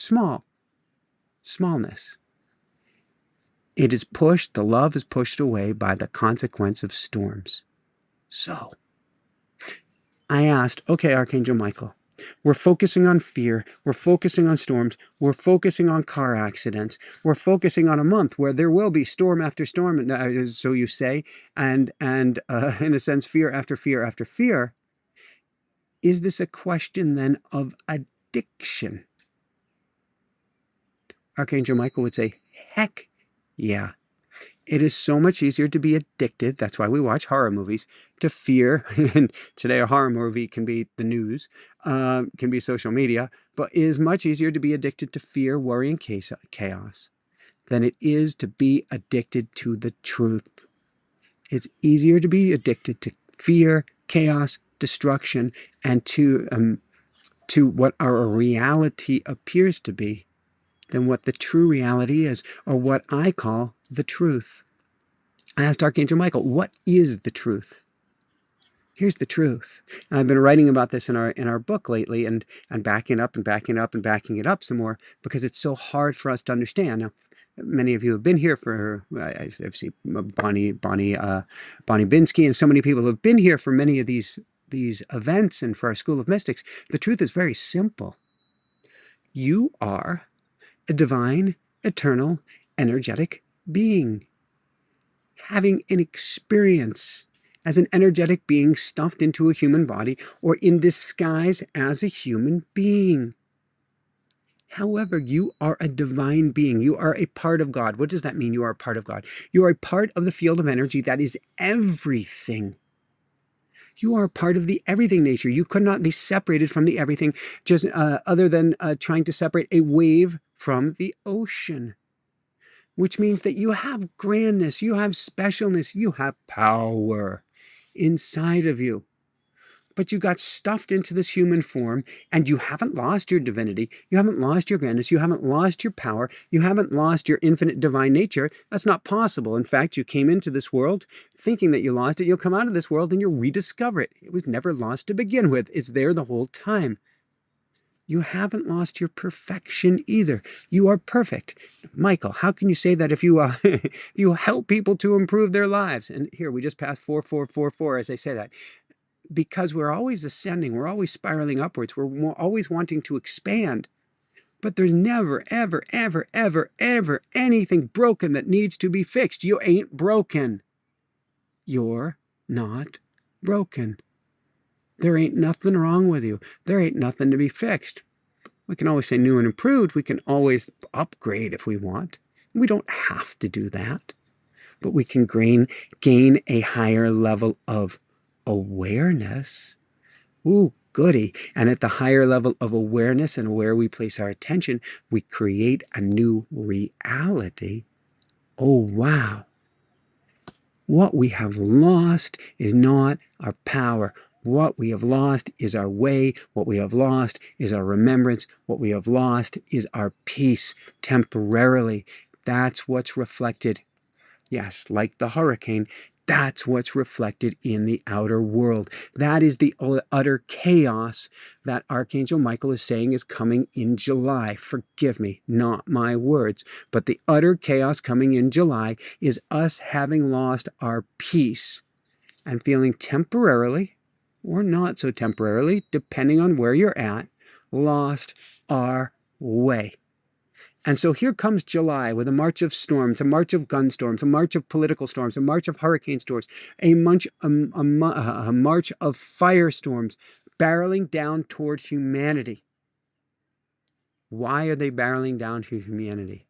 smallness. It is pushed, the love is pushed away by the consequence of storms. So, I asked, okay, Archangel Michael, we're focusing on fear, we're focusing on storms, we're focusing on car accidents, we're focusing on a month where there will be storm after storm, so you say, and in a sense, fear after fear after fear. Is this a question then of addiction? Archangel Michael would say, heck yeah. It is so much easier to be addicted, that's why we watch horror movies, to fear. And today a horror movie can be the news, can be social media, but it is much easier to be addicted to fear, worry, and chaos than it is to be addicted to the truth. It's easier to be addicted to fear, chaos, destruction, and to what our reality appears to be than what the true reality is, or what I call the truth. I asked Archangel Michael, what is the truth? Here's the truth. And I've been writing about this in our book lately, and backing up and backing up and backing it up some more because it's so hard for us to understand. Now, many of you have been here for, I've seen Bonnie Binsky and so many people who have been here for many of these events and for our School of Mystics. The truth is very simple. You are a divine, eternal, energetic being, having an experience as an energetic being stuffed into a human body or in disguise as a human being. However, you are a divine being. You are a part of God. What does that mean? You are a part of God. You are a part of the field of energy that is everything. You are a part of the everything nature. You could not be separated from the everything, just other than trying to separate a wave from the ocean. Which means that you have grandness, you have specialness, you have power inside of you. but you got stuffed into this human form, and you haven't lost your divinity, you haven't lost your grandness, you haven't lost your power, you haven't lost your infinite divine nature. That's not possible. In fact, you came into this world thinking that you lost it. You'll come out of this world and you'll rediscover it. It was never lost to begin with. It's there the whole time. You haven't lost your perfection either. You are perfect. Michael, how can you say that if you you help people to improve their lives? And here, we just passed 4444 as I say that. Because we're always ascending, we're always spiraling upwards, we're always wanting to expand. But there's never, ever, ever, ever, ever anything broken that needs to be fixed. You ain't broken. You're not broken. There ain't nothing wrong with you. There ain't nothing to be fixed. We can always say new and improved. We can always upgrade if we want. We don't have to do that. But we can gain a higher level of awareness. Ooh, goody. And at the higher level of awareness and where we place our attention, we create a new reality. Oh, wow. What we have lost is not our power. What we have lost is our way. What we have lost is our remembrance. What we have lost is our peace temporarily. That's what's reflected. Yes, like the hurricane, that's what's reflected in the outer world. That is the utter chaos that Archangel Michael is saying is coming in July. Forgive me, not my words. But the utter chaos coming in July is us having lost our peace and feeling temporarily, or not so temporarily, depending on where you're at, lost our way. And so here comes July with a march of storms, a march of gun storms, a march of political storms, a march of hurricane storms, a march of firestorms barreling down toward humanity. Why are they barreling down to humanity?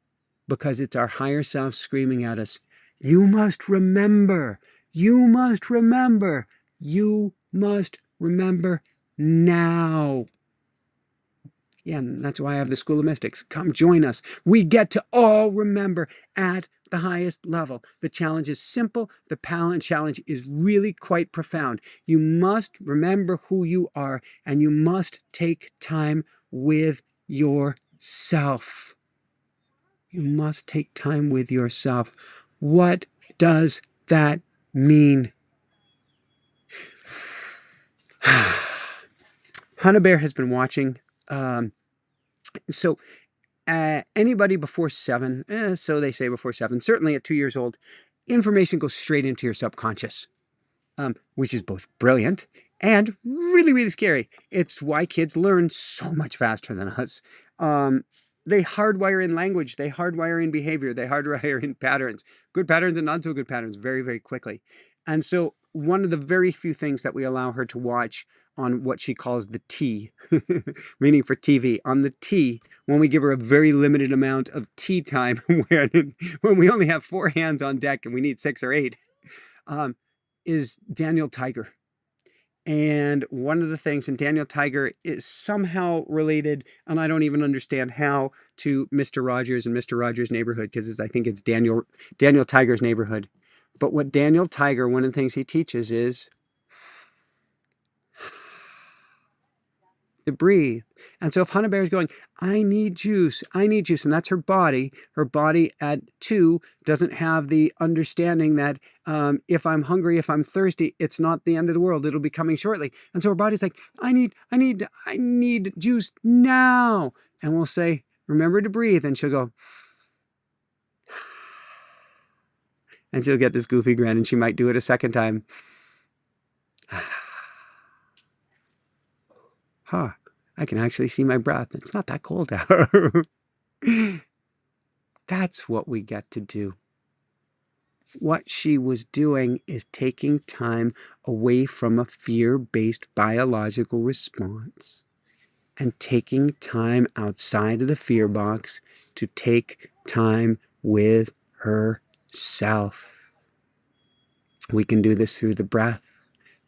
Because it's our higher self screaming at us, you must remember, you must remember, you must remember now. Yeah, and that's why I have the School of Mystics. Come join us. We get to all remember at the highest level. The challenge is simple. The challenge is really quite profound. You must remember who you are, and you must take time with yourself. You must take time with yourself. What does that mean? Hannah Bear has been watching. So anybody before 7, so they say before 7, certainly at 2 years old, information goes straight into your subconscious, which is both brilliant and really, really scary. It's why kids learn so much faster than us. They hardwire in language, they hardwire in behavior, they hardwire in patterns, good patterns and not so good patterns very, very quickly. And so one of the very few things that we allow her to watch on what she calls the T, meaning for TV, on the T, when we give her a very limited amount of tea time, when we only have 4 hands on deck and we need 6 or 8, is Daniel Tiger. And one of the things, and Daniel Tiger is somehow related, and I don't even understand how, to Mr. Rogers and Mr. Rogers' Neighborhood, because I think it's Daniel Tiger's neighborhood. But what Daniel Tiger, one of the things he teaches is to breathe. And so if Hannah Bear is going, I need juice, and that's her body at 2 doesn't have the understanding that if I'm hungry, if I'm thirsty, it's not the end of the world. It'll be coming shortly. And so her body's like, I need juice now. And we'll say, remember to breathe. And she'll go, and she'll get this goofy grin, and she might do it a second time. Huh. I can actually see my breath. It's not that cold out. That's what we get to do. What she was doing is taking time away from a fear-based biological response and taking time outside of the fear box to take time with herself. We can do this through the breath.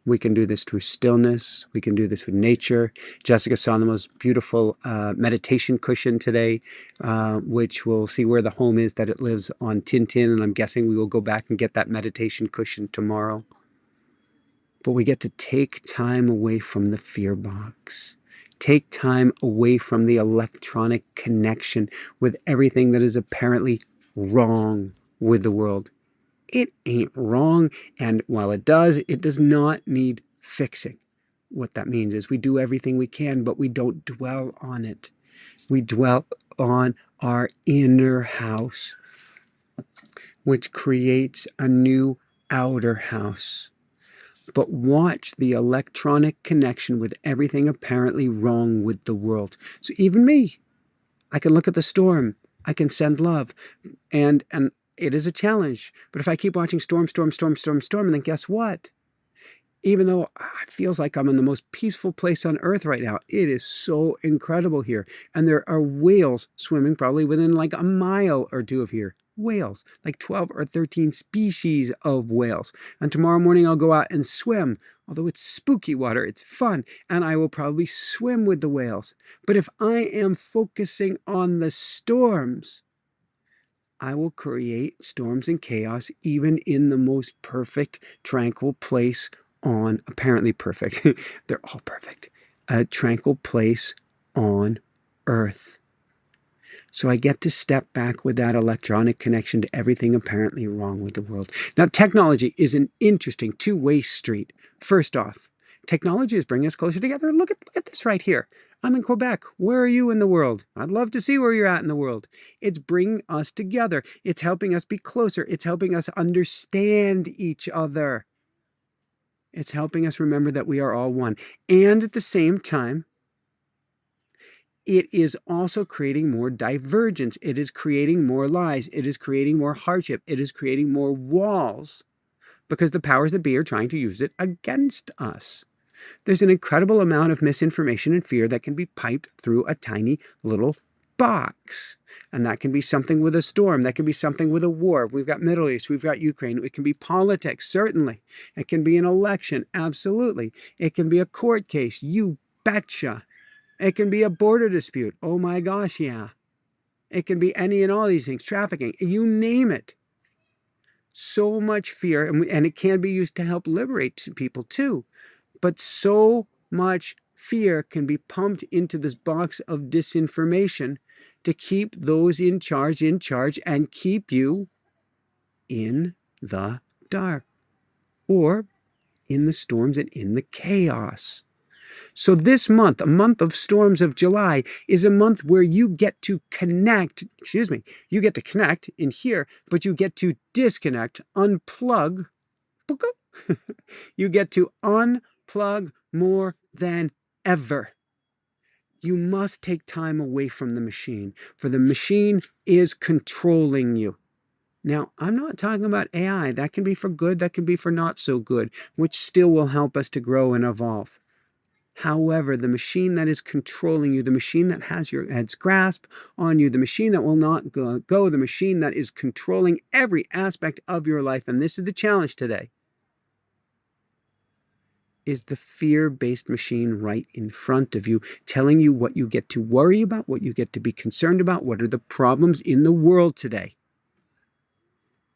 We can do this through stillness. We can do this with nature. Jessica saw the most beautiful meditation cushion today, which we'll see where the home is that it lives on Tintin. And I'm guessing we will go back and get that meditation cushion tomorrow. But we get to take time away from the fear box. Take time away from the electronic connection with everything that is apparently wrong with the world. It ain't wrong, and while it does not need fixing. What that means is we do everything we can, but we don't dwell on it. We dwell on our inner house, which creates a new outer house. But watch the electronic connection with everything apparently wrong with the world. So even me, I can look at the storm. I can send love. And it is a challenge. But if I keep watching storm, and then guess what? Even though it feels like I'm in the most peaceful place on earth right now, it is so incredible here. And there are whales swimming probably within like a mile or two of here. Whales, like 12 or 13 species of whales. And tomorrow morning I'll go out and swim. Although it's spooky water, it's fun. And I will probably swim with the whales. But if I am focusing on the storms, I will create storms and chaos even in the most perfect, tranquil place on, apparently perfect, they're all perfect, a tranquil place on earth. So I get to step back with that electronic connection to everything apparently wrong with the world. Now, technology is an interesting two-way street. First off, technology is bringing us closer together. Look at this right here. I'm in Quebec. Where are you in the world? I'd love to see where you're at in the world. It's bringing us together. It's helping us be closer. It's helping us understand each other. It's helping us remember that we are all one. And at the same time, it is also creating more divergence. It is creating more lies. It is creating more hardship. It is creating more walls because the powers that be are trying to use it against us. There's an incredible amount of misinformation and fear that can be piped through a tiny little box. And that can be something with a storm. That can be something with a war. We've got Middle East. We've got Ukraine. It can be politics, certainly. It can be an election, absolutely. It can be a court case, you betcha. It can be a border dispute. Oh my gosh, yeah. It can be any and all these things, trafficking, you name it. So much fear, and it can be used to help liberate people too. But so much fear can be pumped into this box of disinformation to keep those in charge and keep you in the dark or in the storms and in the chaos. So this month, a month of storms of July, is a month where you get to connect, you get to connect in here, but you get to disconnect, unplug, you get to unplug more than ever. You must take time away from the machine, for the machine is controlling you. Now, I'm not talking about AI. That can be for good, that can be for not so good, which still will help us to grow and evolve. However, the machine that is controlling you, the machine that has your head's grasp on you, the machine that will not go, the machine that is controlling every aspect of your life, and this is the challenge today, is the fear-based machine right in front of you, telling you what you get to worry about, what you get to be concerned about, what are the problems in the world today.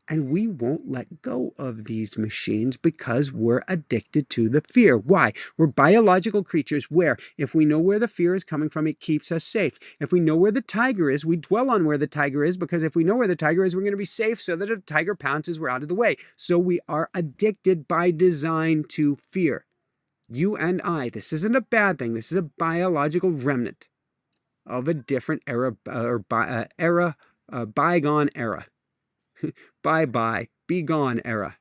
And we won't let go of these machines because we're addicted to the fear. Why? We're biological creatures where if we know where the fear is coming from, it keeps us safe. If we know where the tiger is, we dwell on where the tiger is because if we know where the tiger is, we're going to be safe so that if the tiger pounces, we're out of the way. So we are addicted by design to fear. You and I, this isn't a bad thing. This is a biological remnant of a different era, bygone era. Bye-bye, be gone era.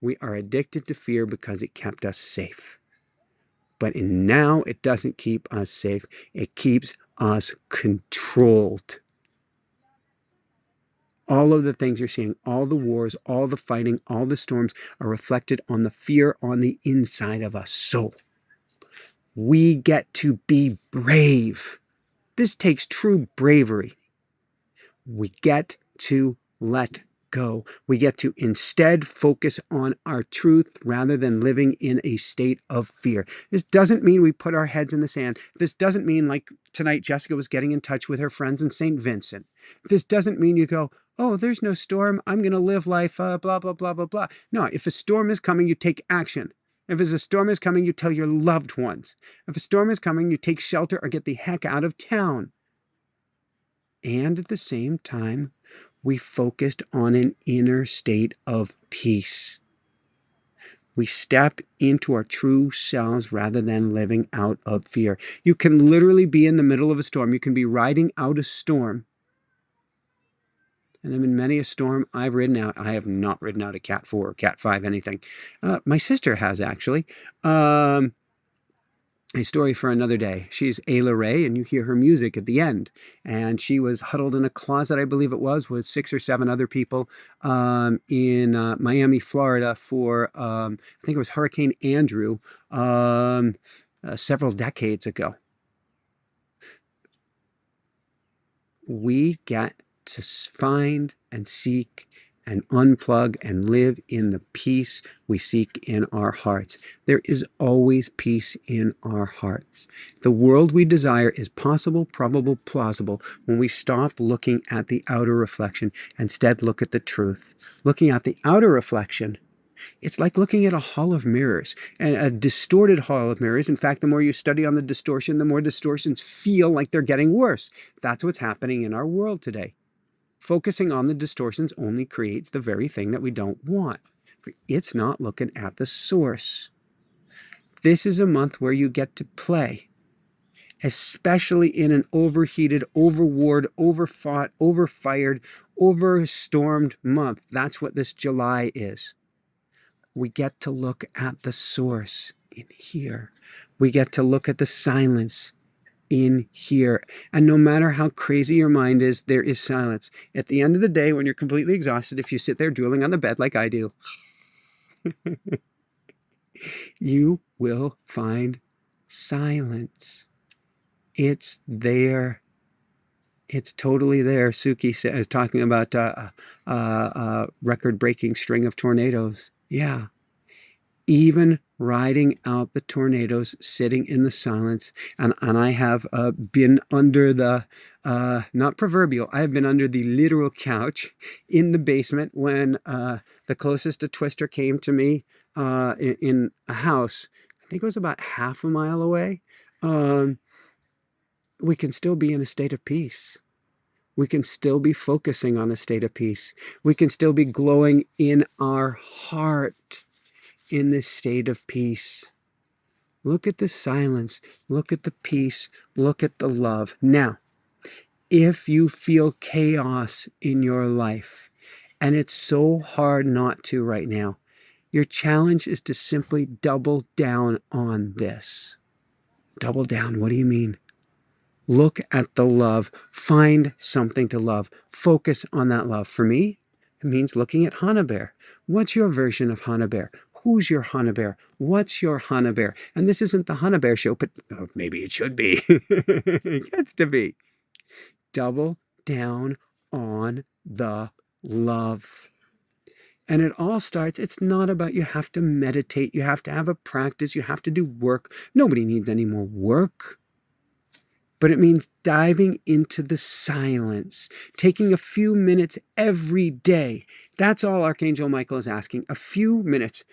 We are addicted to fear because it kept us safe. But now it doesn't keep us safe. It keeps us controlled. All of the things you're seeing, all the wars, all the fighting, all the storms are reflected on the fear on the inside of us. So we get to be brave. This takes true bravery. We get to let go. We get to instead focus on our truth rather than living in a state of fear. This doesn't mean we put our heads in the sand. This doesn't mean like tonight Jessica was getting in touch with her friends in St. Vincent. This doesn't mean you go, oh, there's no storm. I'm going to live life, blah, blah, blah, blah, blah. No, if a storm is coming, you take action. If a storm is coming, you tell your loved ones. If a storm is coming, you take shelter or get the heck out of town. And at the same time, we focused on an inner state of peace. We step into our true selves rather than living out of fear. You can literally be in the middle of a storm. You can be riding out a storm. And then in many a storm I've ridden out, I have not ridden out a Cat 4 or Cat 5, anything. My sister has, actually. A story for another day. She's Ayla Ray, and you hear her music at the end. And she was huddled in a closet, I believe it was, with 6 or 7 other people in Miami, Florida for, I think it was Hurricane Andrew several decades ago. We get to find and seek and unplug and live in the peace we seek in our hearts. There is always peace in our hearts. The world we desire is possible, probable, plausible when we stop looking at the outer reflection, instead look at the truth. Looking at the outer reflection, it's like looking at a hall of mirrors, and a distorted hall of mirrors. In fact, the more you study on the distortion, the more distortions feel like they're getting worse. That's what's happening in our world today. Focusing on the distortions only creates the very thing that we don't want. It's not looking at the source. This is a month where you get to play, especially in an overheated, overwarred, overfought, overfired, overstormed month. That's what this July is. We get to look at the source in here. We get to look at the silence in here. And no matter how crazy your mind is, there is silence. At the end of the day, when you're completely exhausted, if you sit there drooling on the bed like I do, you will find silence. It's there. It's totally there. Suki is talking about a record-breaking string of tornadoes. Yeah. Even riding out the tornadoes, sitting in the silence. And I have been under the, not proverbial, I have been under the literal couch in the basement when the closest a twister came to me in a house. I think it was about half a mile away. We can still be in a state of peace. We can still be focusing on a state of peace. We can still be glowing in our heart in this state of peace. Look at the silence. Look at the peace. Look at the love. Now, if you feel chaos in your life, and it's so hard not to right now, your challenge is to simply double down on this. Double down. What do you mean? Look at the love. Find something to love. Focus on that love. For me, it means looking at Hana Bear. What's your version of Hana Bear? Who's your Hana Bear? What's your Hana Bear? And this isn't the Hana Bear show, but maybe it should be. It gets to be. Double down on the love. And it all starts, it's not about you have to meditate, you have to have a practice, you have to do work. Nobody needs any more work. But it means diving into the silence, taking a few minutes every day. That's all Archangel Michael is asking, a few minutes.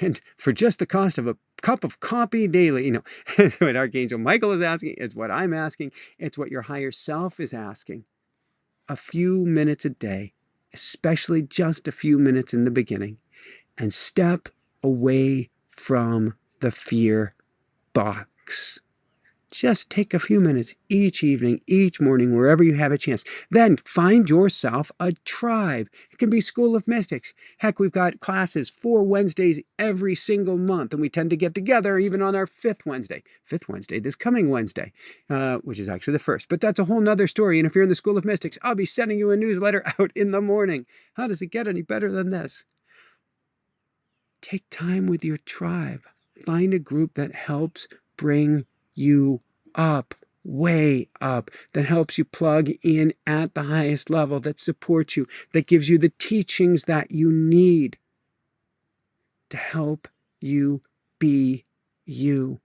And for just the cost of a cup of coffee daily, it's what Archangel Michael is asking. It's what I'm asking. It's what your higher self is asking. A few minutes a day, especially just a few minutes in the beginning, and step away from the fear box. Just take a few minutes each evening, each morning, wherever you have a chance. Then find yourself a tribe. It can be School of Mystics. Heck, we've got classes 4 Wednesdays every single month, and we tend to get together even on our 5th Wednesday. 5th Wednesday, this coming Wednesday, which is actually the 1st. But that's a whole nother story. And if you're in the School of Mystics, I'll be sending you a newsletter out in the morning. How does it get any better than this? Take time with your tribe. Find a group that helps bring you up, way up, that helps you plug in at the highest level, that supports you, that gives you the teachings that you need to help you be you.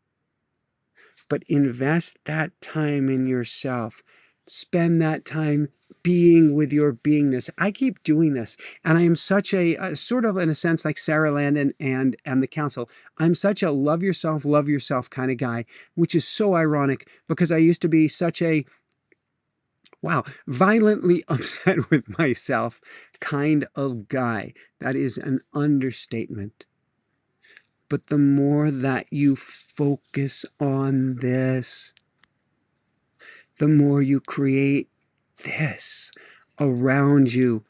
But invest that time in yourself. Spend that time being with your beingness. I keep doing this, and I am such a sort of, in a sense, like Sarah Landon and the council. I'm such a love yourself kind of guy, which is so ironic because I used to be such a, wow, violently upset with myself kind of guy. That is an understatement. But the more that you focus on this, the more you create this around you.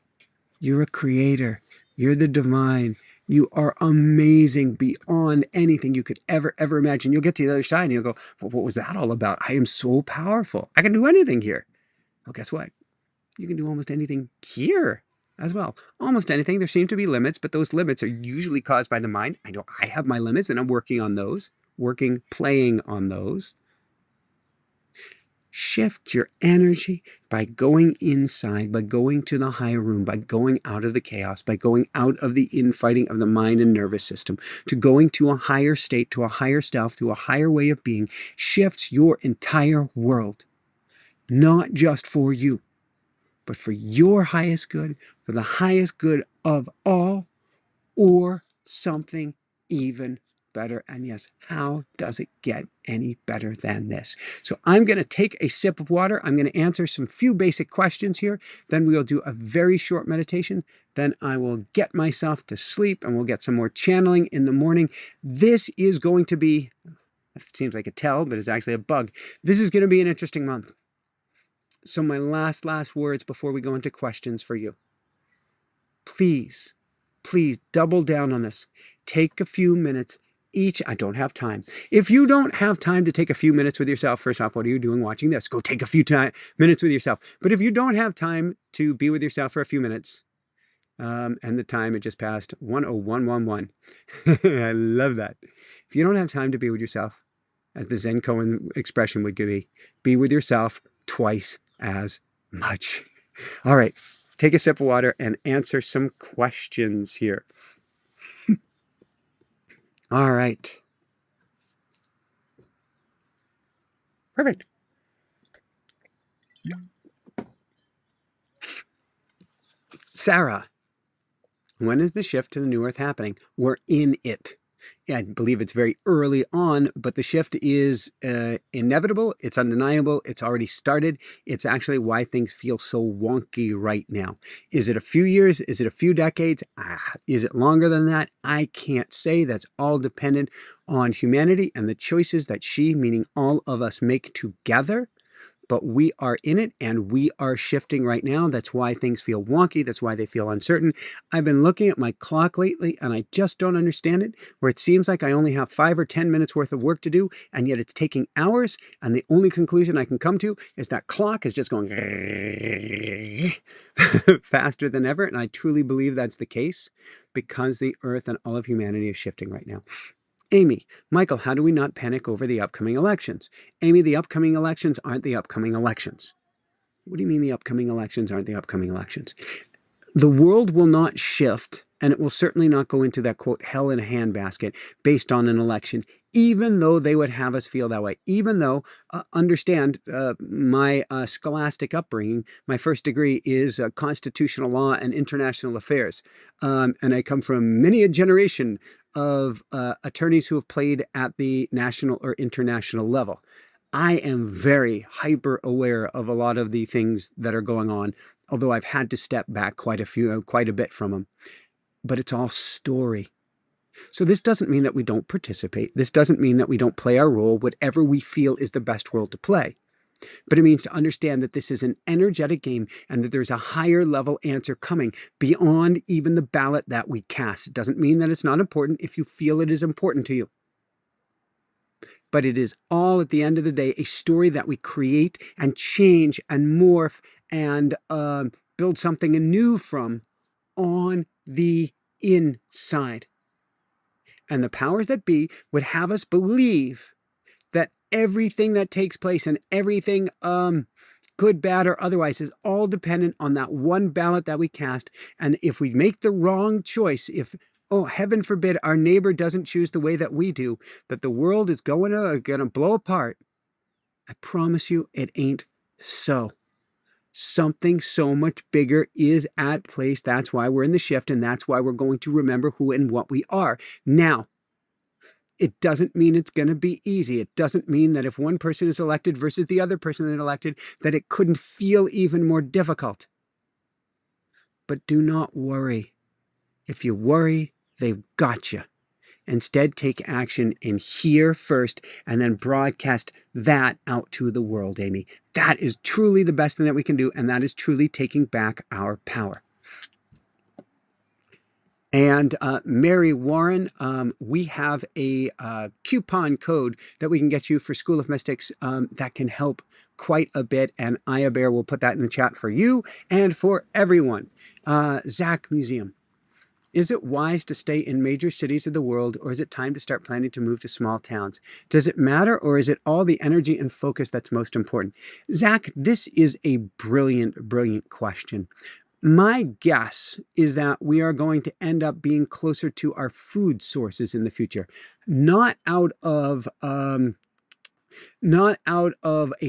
You're a creator. You're the divine. You are amazing beyond anything you could ever imagine. You'll get to the other side and you'll go, well, what was that all about? I am so powerful. I can do anything here. Well, guess what? You can do almost anything here as well. Almost anything. There seem to be limits, but those limits are usually caused by the mind. I know I have my limits and I'm working on those, playing on those. Shift your energy by going inside, by going to the higher room, by going out of the chaos, by going out of the infighting of the mind and nervous system, to going to a higher state, to a higher self, to a higher way of being. Shifts your entire world, not just for you, but for your highest good, for the highest good of all, or something even better. And yes, how does it get any better than this? So I'm going to take a sip of water. I'm going to answer some few basic questions here. Then we'll do a very short meditation. Then I will get myself to sleep and we'll get some more channeling in the morning. This is going to be, it seems like a tell, but it's actually a bug. This is going to be an interesting month. So my last words before we go into questions for you. Please double down on this. Take a few minutes each. I don't have time. If you don't have time to take a few minutes with yourself, first off, what are you doing watching this? Go take a few minutes with yourself. But if you don't have time to be with yourself for a few minutes, and the time, it just passed 1:01:11. I love that. If you don't have time to be with yourself, as the Zen Koan expression would be with yourself twice as much. All right. Take a sip of water and answer some questions here. All right. Perfect. Sarah, when is the shift to the new earth happening? We're in it. Yeah, I believe it's very early on, but the shift is inevitable. It's undeniable. It's already started. It's actually why things feel so wonky right now. Is it a few years? Is it a few decades? Is it longer than that? I can't say. That's all dependent on humanity and the choices that she, meaning all of us, make together. But we are in it and we are shifting right now. That's why things feel wonky. That's why they feel uncertain. I've been looking at my clock lately and I just don't understand it, where it seems like I only have 5 or 10 minutes worth of work to do, and yet it's taking hours. And the only conclusion I can come to is that clock is just going faster than ever. And I truly believe that's the case because the earth and all of humanity is shifting right now. Amy, Michael, how do we not panic over the upcoming elections? Amy, the upcoming elections aren't the upcoming elections. What do you mean the upcoming elections aren't the upcoming elections? The world will not shift, and it will certainly not go into that, quote, hell in a handbasket based on an election, even though they would have us feel that way. Even though, understand, my scholastic upbringing, my first degree is constitutional law and international affairs. And I come from many a generation of attorneys who have played at the national or international level. I am very hyper aware of a lot of the things that are going on, although I've had to step back quite a bit from them. But it's all story. So this doesn't mean that we don't participate. This doesn't mean that we don't play our role, whatever we feel is the best role to play. But it means to understand that this is an energetic game and that there's a higher level answer coming beyond even the ballot that we cast. It doesn't mean that it's not important if you feel it is important to you. But it is all, at the end of the day, a story that we create and change and morph and build something anew from on the inside. And the powers that be would have us believe that everything that takes place and everything, good, bad, or otherwise, is all dependent on that one ballot that we cast. And if we make the wrong choice, if, oh, heaven forbid, our neighbor doesn't choose the way that we do, that the world is going to blow apart. I promise you it ain't so. Something so much bigger is at place. That's why we're in the shift, and that's why we're going to remember who and what we are. Now, it doesn't mean it's going to be easy. It doesn't mean that if one person is elected versus the other person is elected, that it couldn't feel even more difficult. But do not worry. If you worry, they've got you. Instead, take action in here first and then broadcast that out to the world, Amy. That is truly the best thing that we can do, and that is truly taking back our power. And Mary Warren, we have a coupon code that we can get you for School of Mystics that can help quite a bit. And Aya Bear will put that in the chat for you and for everyone. Zach Museum. Is it wise to stay in major cities of the world, or is it time to start planning to move to small towns? Does it matter, or is it all the energy and focus that's most important? Zach, this is a brilliant, brilliant question. My guess is that we are going to end up being closer to our food sources in the future, not out of a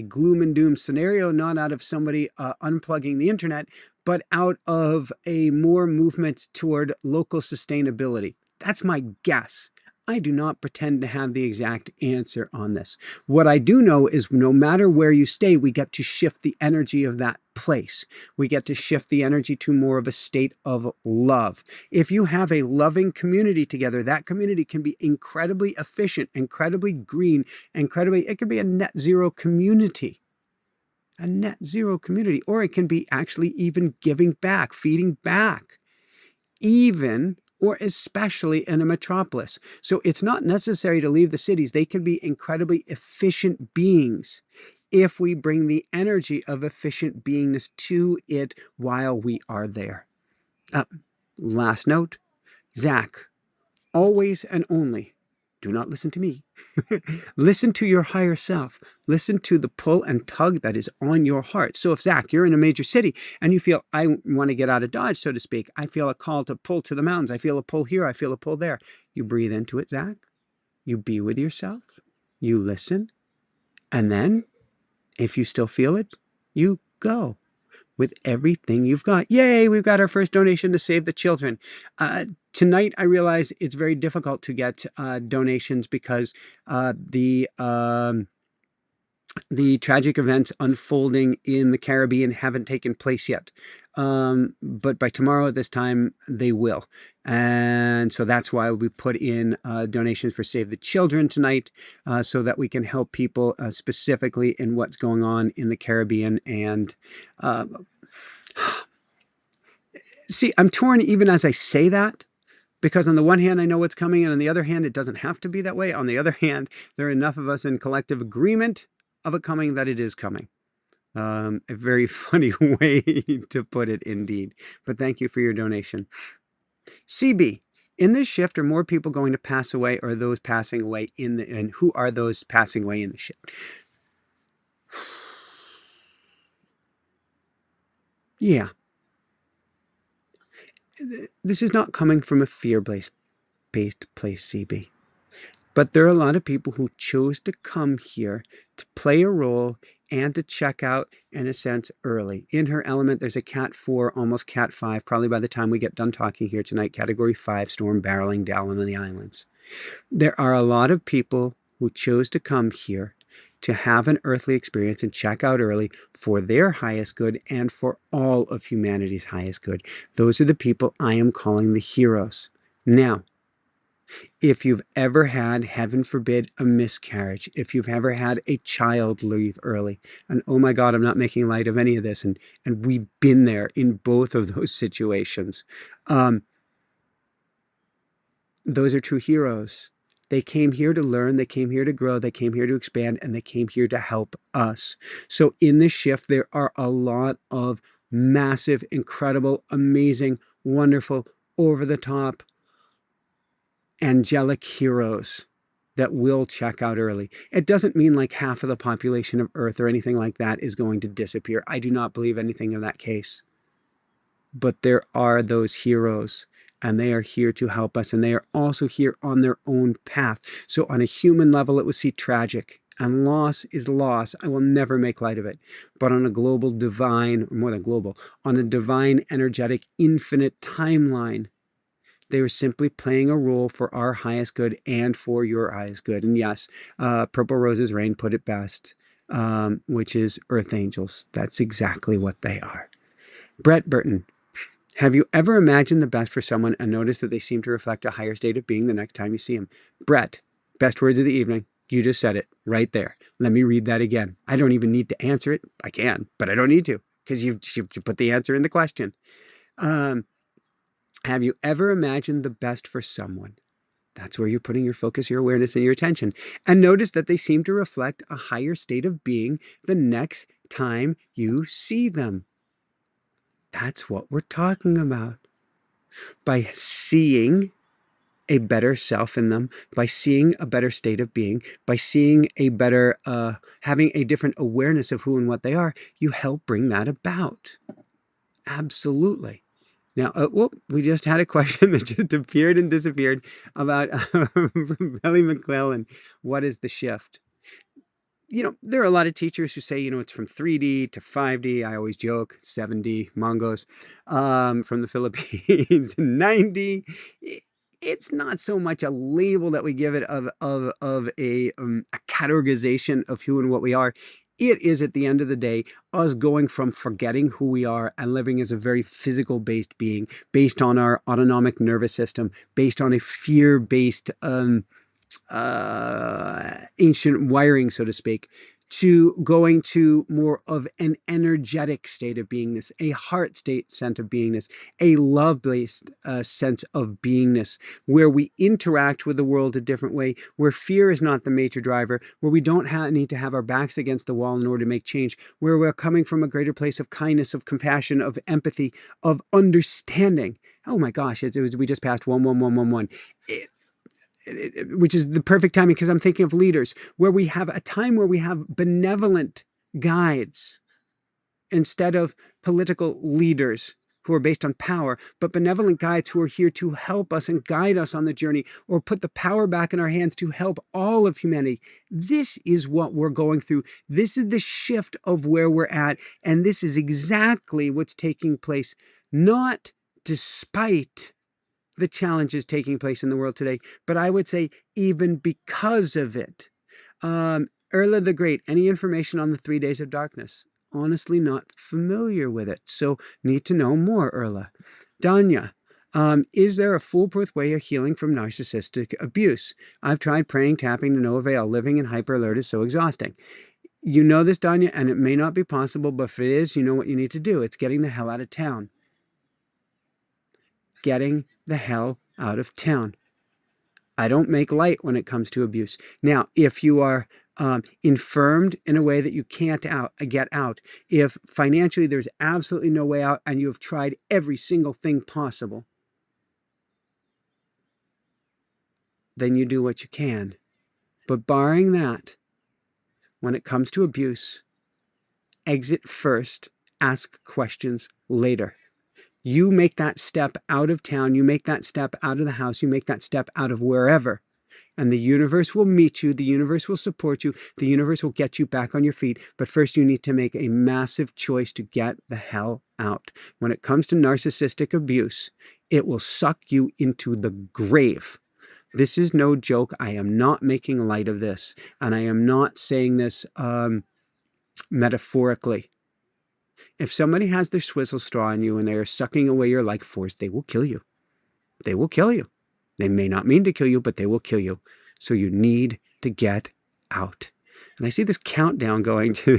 gloom and doom scenario, not out of somebody unplugging the internet, but out of a more movement toward local sustainability. That's my guess. I do not pretend to have the exact answer on this. What I do know is no matter where you stay, we get to shift the energy of that place. We get to shift the energy to more of a state of love. If you have a loving community together, that community can be incredibly efficient, incredibly green, it can be a net zero community. A net zero community, or it can be actually even giving back, feeding back, even or especially in a metropolis. So it's not necessary to leave the cities. They can be incredibly efficient beings if we bring the energy of efficient beingness to it while we are there. Last note, Zach, always and only, do not listen to me. Listen to your higher self. Listen to the pull and tug that is on your heart. So if, Zach, you're in a major city and you feel, I want to get out of Dodge, so to speak, I feel a call to pull to the mountains. I feel a pull here. I feel a pull there. You breathe into it, Zach. You be with yourself. You listen. And then, if you still feel it, you go with everything you've got. Yay, we've got our first donation to Save the Children. Tonight, I realize it's very difficult to get donations because the tragic events unfolding in the Caribbean haven't taken place yet. But by tomorrow at this time, they will. And so that's why we put in donations for Save the Children tonight, so that we can help people specifically in what's going on in the Caribbean. And see, I'm torn even as I say that, because on the one hand, I know what's coming, and on the other hand, it doesn't have to be that way. On the other hand, there are enough of us in collective agreement of it coming that it is coming. A very funny way to put it, indeed. But thank you for your donation. CB, in this shift, are more people going to pass away, or are those passing away and who are those passing away in the shift? Yeah. This is not coming from a fear-based place, CB. But there are a lot of people who chose to come here to play a role and to check out, in a sense, early. In her element, there's a Cat 4, almost Cat 5, probably by the time we get done talking here tonight, Category 5, storm barreling down on the islands. There are a lot of people who chose to come here to have an earthly experience and check out early for their highest good and for all of humanity's highest good. Those are the people I am calling the heroes. Now, if you've ever had, heaven forbid, a miscarriage, if you've ever had a child leave early, and oh my God, I'm not making light of any of this, and we've been there in both of those situations. Those are true heroes. They came here to learn, they came here to grow, they came here to expand, and they came here to help us. So in this shift, there are a lot of massive, incredible, amazing, wonderful, over-the-top, angelic heroes that will check out early. It doesn't mean like half of the population of Earth or anything like that is going to disappear. I do not believe anything in that case. But there are those heroes, and they are here to help us, and they are also here on their own path. So on a human level, it would seem tragic. And loss is loss. I will never make light of it. But on a global divine, or more than global, on a divine, energetic, infinite timeline, they were simply playing a role for our highest good and for your highest good. And yes, Purple Rose's Rain put it best, which is Earth Angels. That's exactly what they are. Brett Burton, have you ever imagined the best for someone and noticed that they seem to reflect a higher state of being the next time you see them? Brett, best words of the evening. You just said it right there. Let me read that again. I don't even need to answer it. I can, but I don't need to because you put the answer in the question. Um, have you ever imagined the best for someone? That's where you're putting your focus, your awareness, and your attention. And notice that they seem to reflect a higher state of being the next time you see them. That's what we're talking about. By seeing a better self in them, by seeing a better state of being, by seeing a better, having a different awareness of who and what they are, you help bring that about. Absolutely. Now, we just had a question that just appeared and disappeared about from Ellie McClellan. What is the shift? There are a lot of teachers who say, it's from 3D to 5D. I always joke, 7D, Mongos, from the Philippines, 9D. It's not so much a label that we give it of a categorization of who and what we are. It is, at the end of the day, us going from forgetting who we are and living as a very physical-based being, based on our autonomic nervous system, based on a fear-based ancient wiring, so to speak, to going to more of an energetic state of beingness, a heart state sense of beingness, a love-based sense of beingness, where we interact with the world a different way, where fear is not the major driver, where we don't need to have our backs against the wall in order to make change, where we're coming from a greater place of kindness, of compassion, of empathy, of understanding. Oh my gosh, we just passed 11111. Which is the perfect timing because I'm thinking of leaders where we have a time where we have benevolent guides instead of political leaders who are based on power, but benevolent guides who are here to help us and guide us on the journey or put the power back in our hands to help all of humanity. This is what we're going through. This is the shift of where we're at. And this is exactly what's taking place, not despite the challenges taking place in the world today, but I would say even because of it. Erla the Great, any information on the 3 days of darkness? Honestly, not familiar with it, so need to know more, Erla. Danya, is there a foolproof way of healing from narcissistic abuse? I've tried praying, tapping to no avail. Living in hyper alert is so exhausting. You know this, Danya, and it may not be possible, but if it is, you know what you need to do. It's getting the hell out of town. Getting the hell out of town. I don't make light when it comes to abuse. Now, if you are infirmed in a way that you can't get out, if financially there's absolutely no way out and you have tried every single thing possible, then you do what you can. But barring that, when it comes to abuse, exit first, ask questions later. You make that step out of town, you make that step out of the house, you make that step out of wherever, and the universe will meet you, the universe will support you, the universe will get you back on your feet. But first you need to make a massive choice to get the hell out. When it comes to narcissistic abuse, it will suck you into the grave. This is no joke. I am not making light of this, and I am not saying this metaphorically. If somebody has their swizzle straw on you and they are sucking away your life force, they will kill you. They will kill you. They may not mean to kill you, but they will kill you. So you need to get out. And I see this countdown going to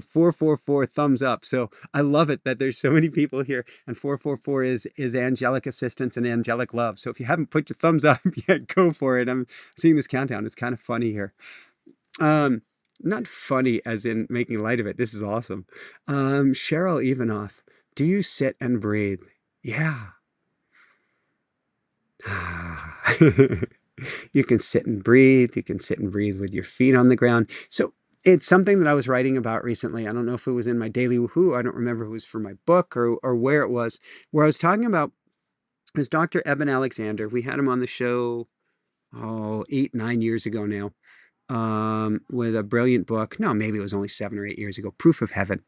444 thumbs up. So I love it that there's so many people here. And 444 is angelic assistance and angelic love. So if you haven't put your thumbs up yet, go for it. I'm seeing this countdown. It's kind of funny here. Not funny as in making light of it. This is awesome. Cheryl Evanoff, do you sit and breathe? Yeah. You can sit and breathe. You can sit and breathe with your feet on the ground. So it's something that I was writing about recently. I don't know if it was in my daily woohoo. I don't remember if it was for my book or where it was, where I was talking about is Dr. Eben Alexander. We had him on the show, 8, 9 years ago now. with a brilliant book. No, maybe it was only 7 or 8 years ago. Proof of Heaven.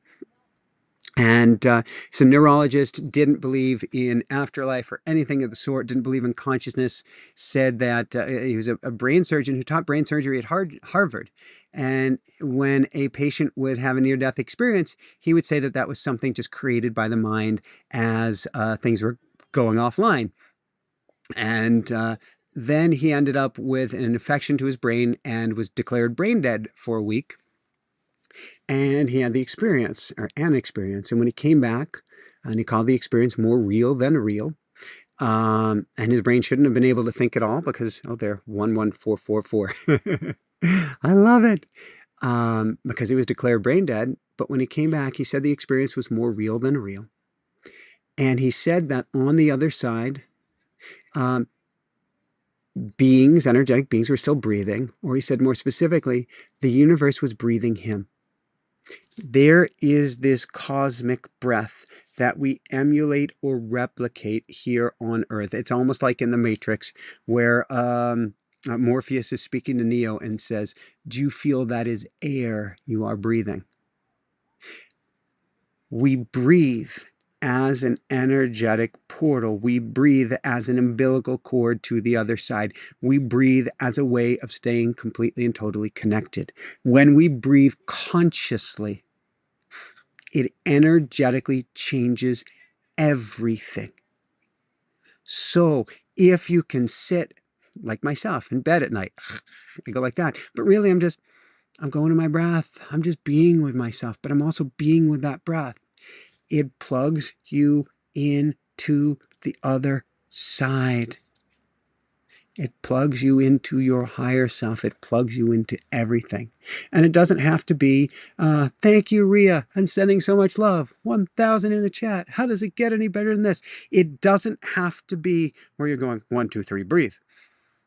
And he's a neurologist, didn't believe in afterlife or anything of the sort, didn't believe in consciousness, said that he was a brain surgeon who taught brain surgery at Harvard. And when a patient would have a near-death experience, he would say that that was something just created by the mind as things were going offline. And then he ended up with an infection to his brain and was declared brain dead for a week. And he had the experience, or an experience. And when he came back, and he called the experience more real than real. And his brain shouldn't have been able to think at all because, oh, there, 11444. I love it. Because he was declared brain dead. But when he came back, he said the experience was more real than real. And he said that on the other side, beings, energetic beings, were still breathing. Or he said more specifically, the universe was breathing him. There is this cosmic breath that we emulate or replicate here on Earth. It's almost like in the Matrix where Morpheus is speaking to Neo and says, do you feel that is air you are breathing? We breathe as an energetic portal. We breathe as an umbilical cord to the other side. We breathe as a way of staying completely and totally connected. When we breathe consciously, it energetically changes everything. So if you can sit like myself in bed at night, I go like that, but really I'm going to my breath. I'm just being with myself, but I'm also being with that breath. It plugs you into the other side. It plugs you into your higher self. It plugs you into everything. And it doesn't have to be, thank you, Rhea, and sending so much love. 1,000 in the chat. How does it get any better than this? It doesn't have to be where you're going, 1, 2, 3, breathe.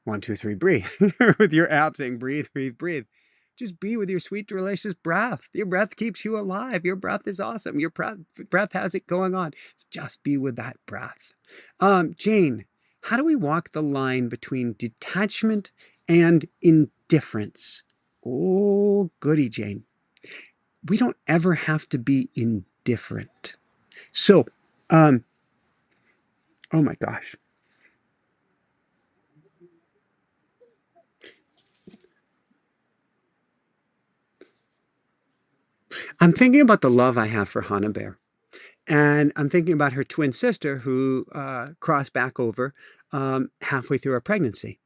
1, 2, 3, breathe. With your app saying, breathe, breathe, breathe. Just be with your sweet, delicious breath. Your breath keeps you alive. Your breath is awesome. Your breath has it going on. Just be with that breath. Jane, how do we walk the line between detachment and indifference? Oh, goody, Jane. We don't ever have to be indifferent. So, oh my gosh. I'm thinking about the love I have for Hannah Bear. And I'm thinking about her twin sister who crossed back over halfway through her pregnancy.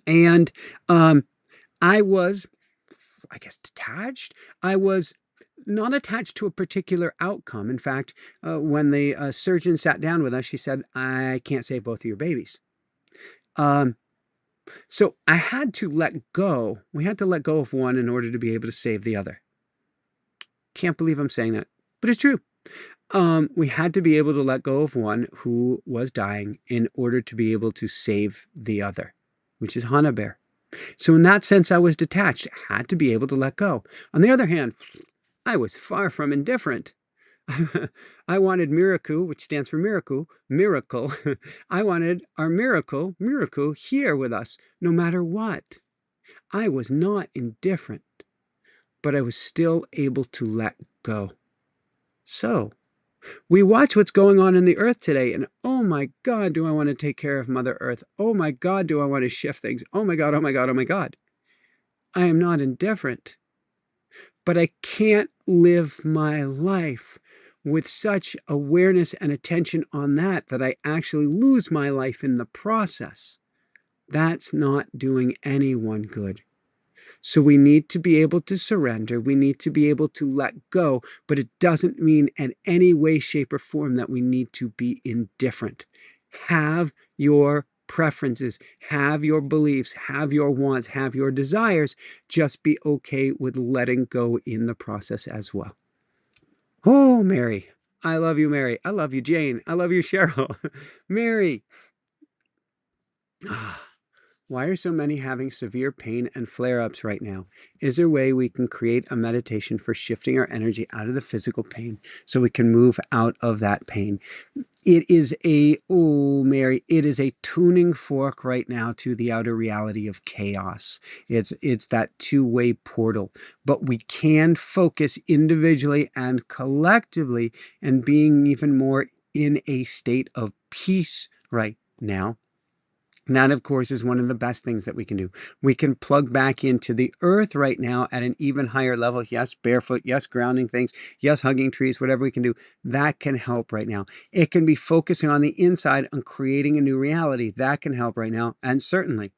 And I was, I guess, detached. I was not attached to a particular outcome. In fact, when the surgeon sat down with us, she said, I can't save both of your babies. So I had to let go. We had to let go of one in order to be able to save the other. Can't believe I'm saying that, but it's true. We had to be able to let go of one who was dying in order to be able to save the other, which is Hannah Bear. So in that sense, I was detached. I had to be able to let go. On the other hand, I was far from indifferent. I wanted Miracle, which stands for miracle. I wanted our miracle here with us, no matter what. I was not indifferent, but I was still able to let go. So, we watch what's going on in the earth today, and oh my God, do I want to take care of Mother Earth? Oh my God, do I want to shift things? Oh my God, oh my God, oh my God. I am not indifferent, but I can't live my life with such awareness and attention on that I actually lose my life in the process. That's not doing anyone good. So we need to be able to surrender. We need to be able to let go, but it doesn't mean in any way, shape, or form that we need to be indifferent. Have your preferences, have your beliefs, have your wants, have your desires. Just be okay with letting go in the process as well. Oh, Mary. I love you, Mary. I love you, Jane. I love you, Cheryl. Mary. Why are so many having severe pain and flare-ups right now? Is there a way we can create a meditation for shifting our energy out of the physical pain so we can move out of that pain? It is Mary, it is a tuning fork right now to the outer reality of chaos. It's that two-way portal. But we can focus individually and collectively and being even more in a state of peace right now. And that, of course, is one of the best things that we can do. We can plug back into the earth right now at an even higher level. Yes, barefoot. Yes, grounding things. Yes, hugging trees, whatever we can do. That can help right now. It can be focusing on the inside on creating a new reality. That can help right now. And certainly,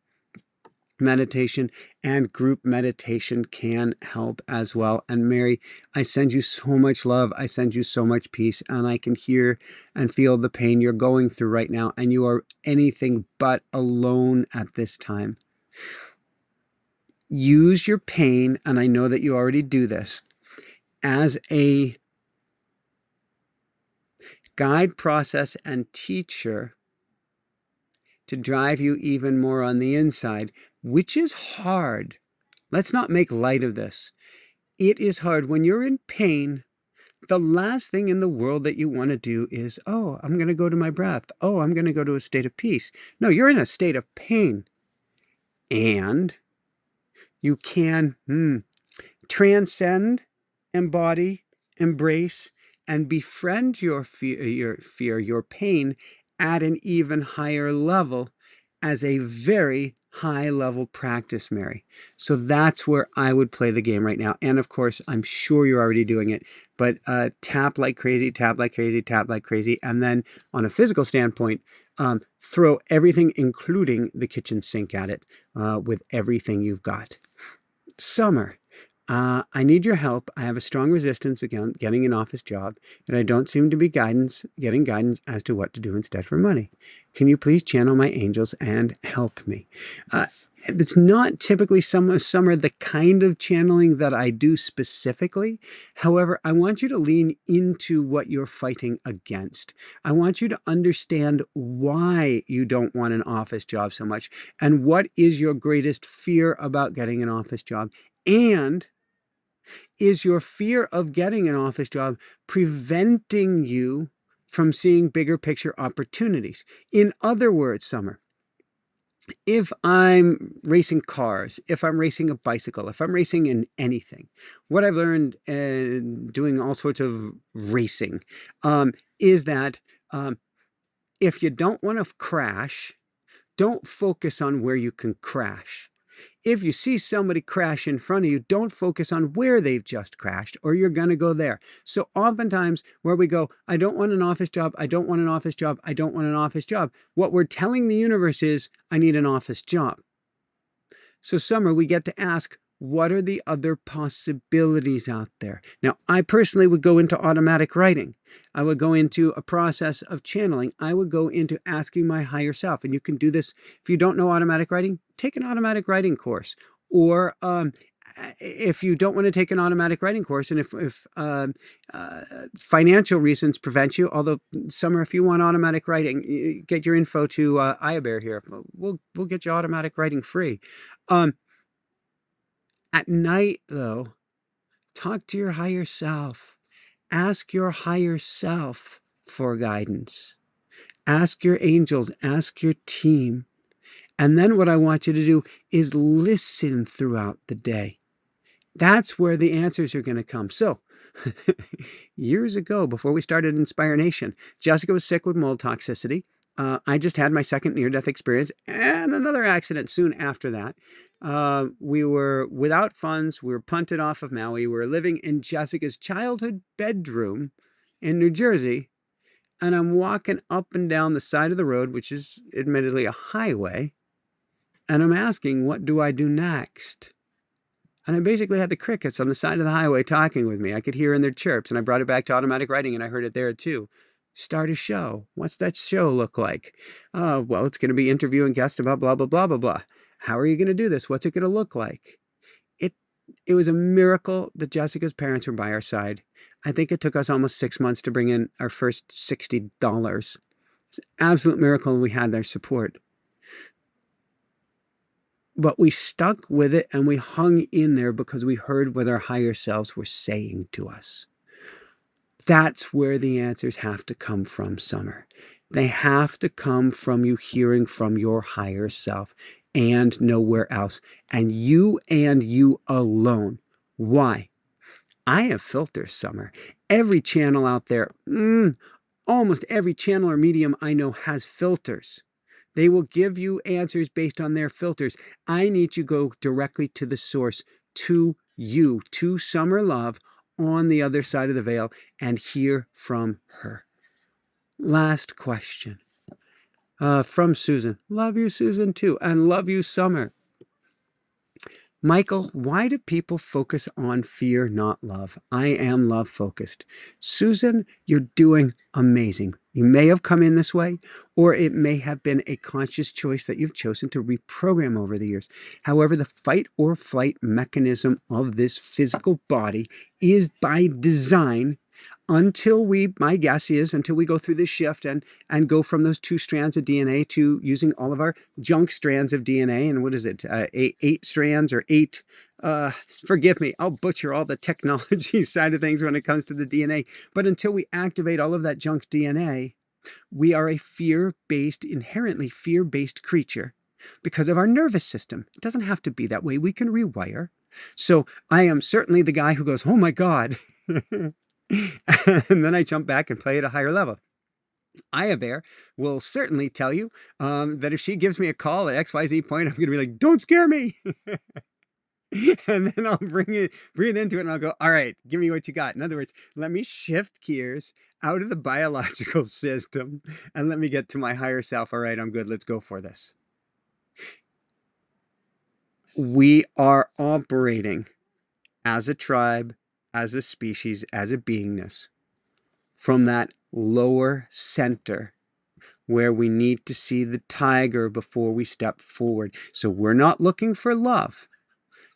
meditation and group meditation can help as well. And Mary, I send you so much love. I send you so much peace. And I can hear and feel the pain you're going through right now. And you are anything but alone at this time. Use your pain, and I know that you already do this, as a guide, process, and teacher to drive you even more on the inside, which is hard. Let's not make light of this. It is hard. When you're in pain, the last thing in the world that you want to do is, oh, I'm going to go to my breath. Oh, I'm going to go to a state of peace. No, you're in a state of pain. And you can transcend, embody, embrace, and befriend your fear, your pain at an even higher level as a very high level practice, Mary. So that's where I would play the game right now. And of course, I'm sure you're already doing it, but tap like crazy, tap like crazy, tap like crazy. And then on a physical standpoint, throw everything, including the kitchen sink at it with everything you've got. Summer. I need your help. I have a strong resistance against getting an office job, and I don't seem to be getting guidance as to what to do instead for money. Can you please channel my angels and help me? It's not typically summer the kind of channeling that I do specifically. However, I want you to lean into what you're fighting against. I want you to understand why you don't want an office job so much and what is your greatest fear about getting an office job. And is your fear of getting an office job preventing you from seeing bigger picture opportunities? In other words, Summer, if I'm racing cars, if I'm racing a bicycle, if I'm racing in anything, what I've learned doing all sorts of racing is that if you don't want to crash, don't focus on where you can crash. If you see somebody crash in front of you, don't focus on where they've just crashed, or you're going to go there. So oftentimes where we go, I don't want an office job, I don't want an office job, I don't want an office job, what we're telling the universe is, I need an office job. So Summer, we get to ask, what are the other possibilities out there? Now, I personally would go into automatic writing. I would go into a process of channeling. I would go into asking my higher self. And you can do this if you don't know automatic writing, take an automatic writing course. Or if you don't want to take an automatic writing course, and if financial reasons prevent you, although Summer, if you want automatic writing, get your info to Bear here. We'll get you automatic writing free. At night, though, talk to your higher self. Ask your higher self for guidance. Ask your angels, ask your team. And then what I want you to do is listen throughout the day. That's where the answers are going to come. So, years ago, before we started Inspire Nation, Jessica was sick with mold toxicity. I just had my second near-death experience and another accident soon after that. We were without funds. We were punted off of Maui. We were living in Jessica's childhood bedroom in New Jersey. And I'm walking up and down the side of the road, which is admittedly a highway. And I'm asking, what do I do next? And I basically had the crickets on the side of the highway talking with me. I could hear in their chirps, and I brought it back to automatic writing, and I heard it there too. Start a show. What's that show look like? Well, it's going to be interviewing guests about blah, blah, blah, blah, blah. How are you going to do this? What's it going to look like? It was a miracle that Jessica's parents were by our side. I think it took us almost 6 months to bring in our first $60. It's an absolute miracle, and we had their support. But we stuck with it and we hung in there because we heard what our higher selves were saying to us. That's where the answers have to come from, Summer. They have to come from you hearing from your higher self and nowhere else. And you alone. Why? I have filters, Summer. Every channel out there, almost every channel or medium I know has filters. They will give you answers based on their filters. I need to go directly to the source, to you, to Summer Love on the other side of the veil, and hear from her. Last question from Susan. Love you, Susan, too, and love you, Summer. Michael, why do people focus on fear, not love? I am love focused. Susan, you're doing amazing. You may have come in this way, or it may have been a conscious choice that you've chosen to reprogram over the years. However, the fight or flight mechanism of this physical body is by design until my guess is, until we go through this shift and go from those 2 strands of DNA to using all of our junk strands of DNA. And what is it? Eight strands or 8, forgive me, I'll butcher all the technology side of things when it comes to the DNA. But until we activate all of that junk DNA, we are a inherently fear-based creature because of our nervous system. It doesn't have to be that way. We can rewire. So I am certainly the guy who goes, oh my God. And then I jump back and play at a higher level. Aya Bear will certainly tell you that if she gives me a call at XYZ point, I'm going to be like, don't scare me. And then I'll breathe into it and I'll go, all right, give me what you got. In other words, let me shift gears out of the biological system and let me get to my higher self. All right, I'm good. Let's go for this. We are operating as a tribe, as a species, as a beingness from that lower center where we need to see the tiger before we step forward. So we're not looking for love.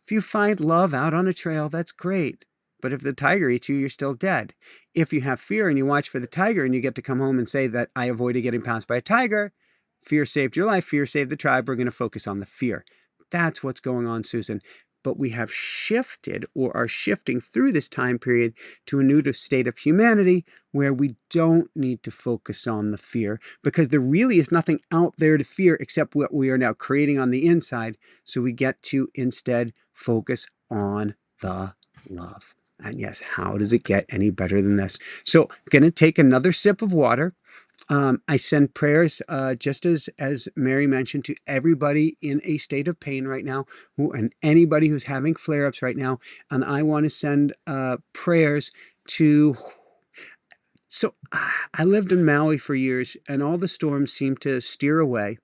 If you find love out on a trail, that's great. But if the tiger eats you, you're still dead. If you have fear and you watch for the tiger and you get to come home and say that I avoided getting pounced by a tiger, fear saved your life, fear saved the tribe, we're going to focus on the fear. That's what's going on, Susan. But we have shifted or are shifting through this time period to a new state of humanity where we don't need to focus on the fear because there really is nothing out there to fear except what we are now creating on the inside. So we get to instead focus on the love. And yes, how does it get any better than this? So I'm going to take another sip of water. I send prayers, just as Mary mentioned, to everybody in a state of pain right now, and anybody who's having flare-ups right now. And I want to send prayers to... So I lived in Maui for years, and all the storms seemed to steer away.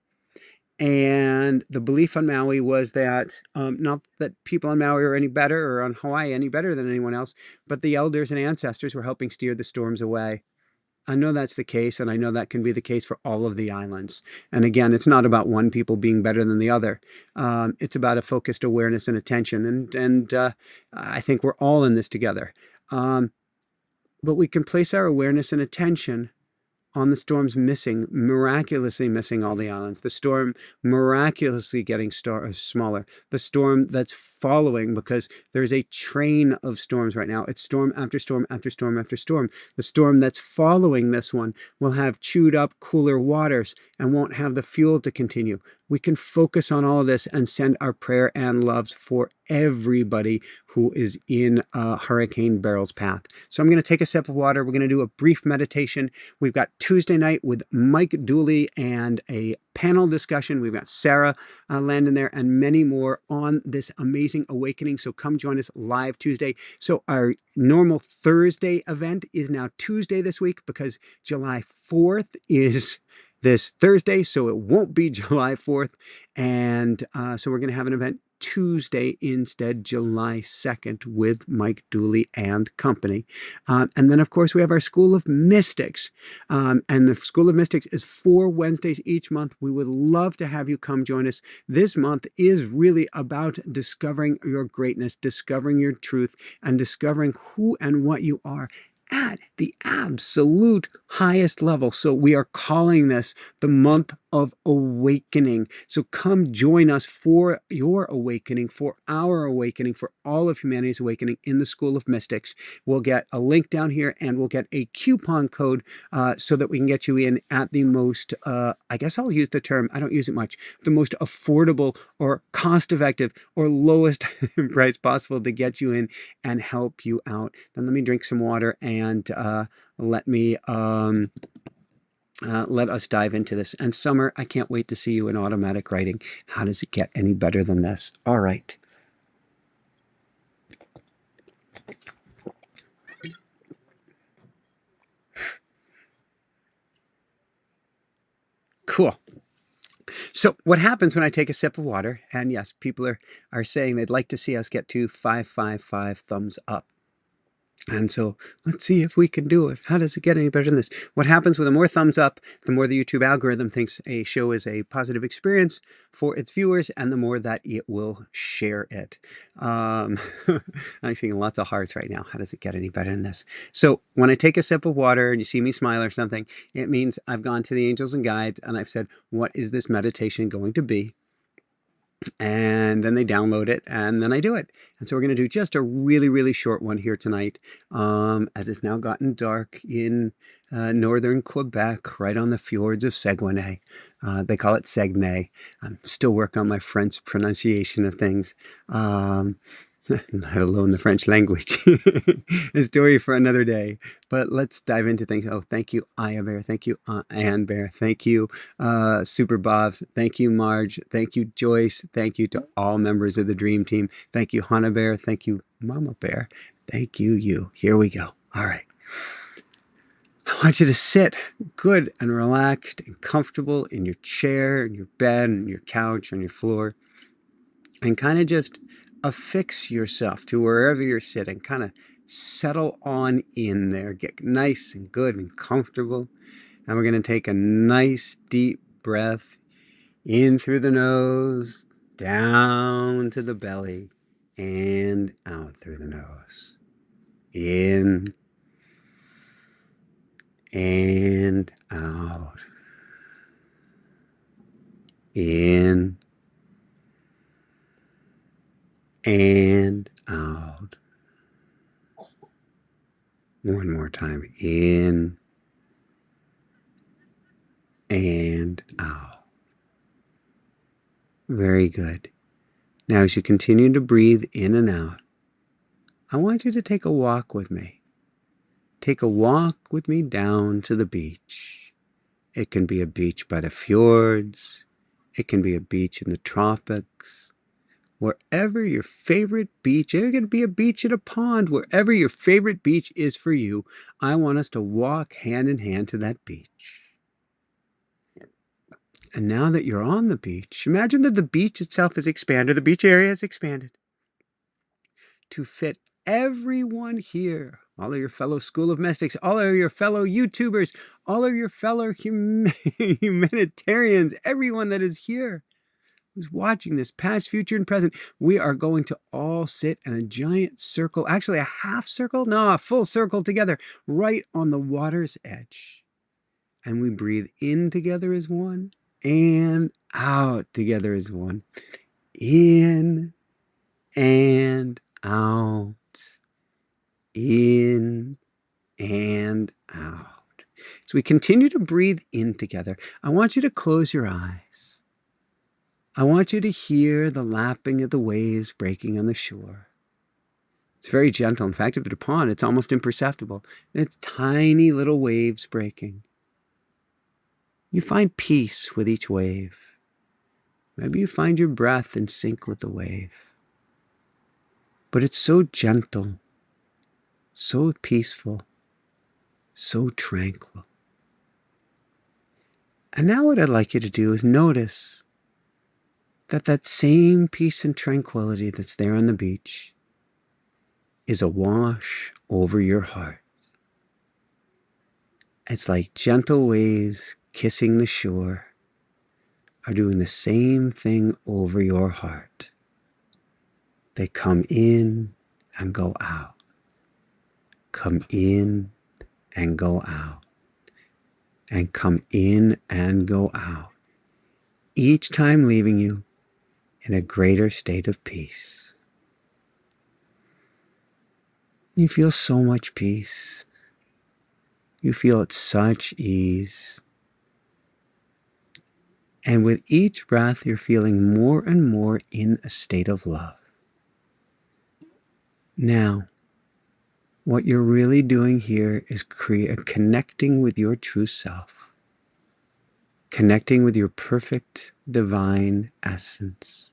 And the belief on Maui was that, not that people on Maui are any better or on Hawaii any better than anyone else, but the elders and ancestors were helping steer the storms away. I know that's the case, and I know that can be the case for all of the islands. And again, it's not about one people being better than the other. It's about a focused awareness and attention. And I think we're all in this together. But we can place our awareness and attention on the storms miraculously missing all the islands. The storm miraculously getting smaller. The storm that's following, because there's a train of storms right now. It's storm after storm after storm after storm. The storm that's following this one will have chewed up cooler waters and won't have the fuel to continue. We can focus on all of this and send our prayer and loves for everybody who is in Hurricane Beryl's path. So I'm going to take a sip of water. We're going to do a brief meditation. We've got Tuesday night with Mike Dooley and a panel discussion. We've got Sarah Landon there and many more on this amazing awakening. So come join us live Tuesday. So our normal Thursday event is now Tuesday this week because July 4th is this Thursday, so it won't be July 4th. And so we're going to have an event Tuesday instead, July 2nd, with Mike Dooley and company. And then, of course, we have our School of Mystics. And the School of Mystics is 4 Wednesdays each month. We would love to have you come join us. This month is really about discovering your greatness, discovering your truth, and discovering who and what you are at the absolute highest level. So we are calling this the month of awakening. So come join us for your awakening, for our awakening, for all of humanity's awakening in the School of Mystics. We'll get a link down here and we'll get a coupon code so that we can get you in at the most, I guess I'll use the term, I don't use it much, the most affordable or cost-effective or lowest price possible to get you in and help you out. Then let me drink some water and let me let us dive into this. And Summer, I can't wait to see you in automatic writing. How does it get any better than this? All right. Cool. So what happens when I take a sip of water, and yes, people are saying they'd like to see us get to 555 thumbs up. And so let's see if we can do it. How does it get any better than this? What happens with the more thumbs up, the more the YouTube algorithm thinks a show is a positive experience for its viewers, and the more that it will share it. I'm seeing lots of hearts right now. How does it get any better than this? So when I take a sip of water and you see me smile or something, it means I've gone to the angels and guides and I've said, what is this meditation going to be? And then they download it and then I do it. And so we're going to do just a really, really short one here tonight, as it's now gotten dark in northern Quebec, right on the fjords of Saguenay. They call it Saguenay. I'm still working on my French pronunciation of things. Let alone the French language. A story for another day. But let's dive into things. Oh, thank you, Aya Bear. Thank you, Ann Bear. Thank you, Super Bobs. Thank you, Marge. Thank you, Joyce. Thank you to all members of the Dream Team. Thank you, Hannah Bear. Thank you, Mama Bear. Thank you, you. Here we go. All right. I want you to sit good and relaxed and comfortable in your chair, in your bed, in your couch, on your floor, and kind of just affix yourself to wherever you're sitting. Kind of settle on in there. Get nice and good and comfortable. And we're going to take a nice deep breath in through the nose, down to the belly, and out through the nose. In and out. In and out. One more time. In and out. Very good. Now, as you continue to breathe in and out, I want you to take a walk with me. Take a walk with me down to the beach. It can be a beach by the fjords. It can be a beach in the tropics. Wherever your favorite beach, it can be a beach at a pond, wherever your favorite beach is for you, I want us to walk hand in hand to that beach. And now that you're on the beach, imagine that the beach itself is expanded, the beach area is expanded to fit everyone here, all of your fellow School of Mystics, all of your fellow YouTubers, all of your fellow humanitarians, everyone that is here who's watching this, past, future, and present. We are going to all sit in a giant circle, actually a half circle, no, a full circle together, right on the water's edge. And we breathe in together as one, and out together as one. In and out. In and out. As we continue to breathe in together, I want you to close your eyes. I want you to hear the lapping of the waves breaking on the shore. It's very gentle. In fact, if it's a pond, it's almost imperceptible. It's tiny little waves breaking. You find peace with each wave. Maybe you find your breath in sync with the wave. But it's so gentle, so peaceful, so tranquil. And now what I'd like you to do is notice that that same peace and tranquility that's there on the beach is awash over your heart. It's like gentle waves kissing the shore are doing the same thing over your heart. They come in and go out. Come in and go out. And come in and go out. each time leaving you in a greater state of peace. You feel so much peace. You feel at such ease. And with each breath, you're feeling more and more in a state of love. Now, what you're really doing here is connecting with your true self, connecting with your perfect divine essence,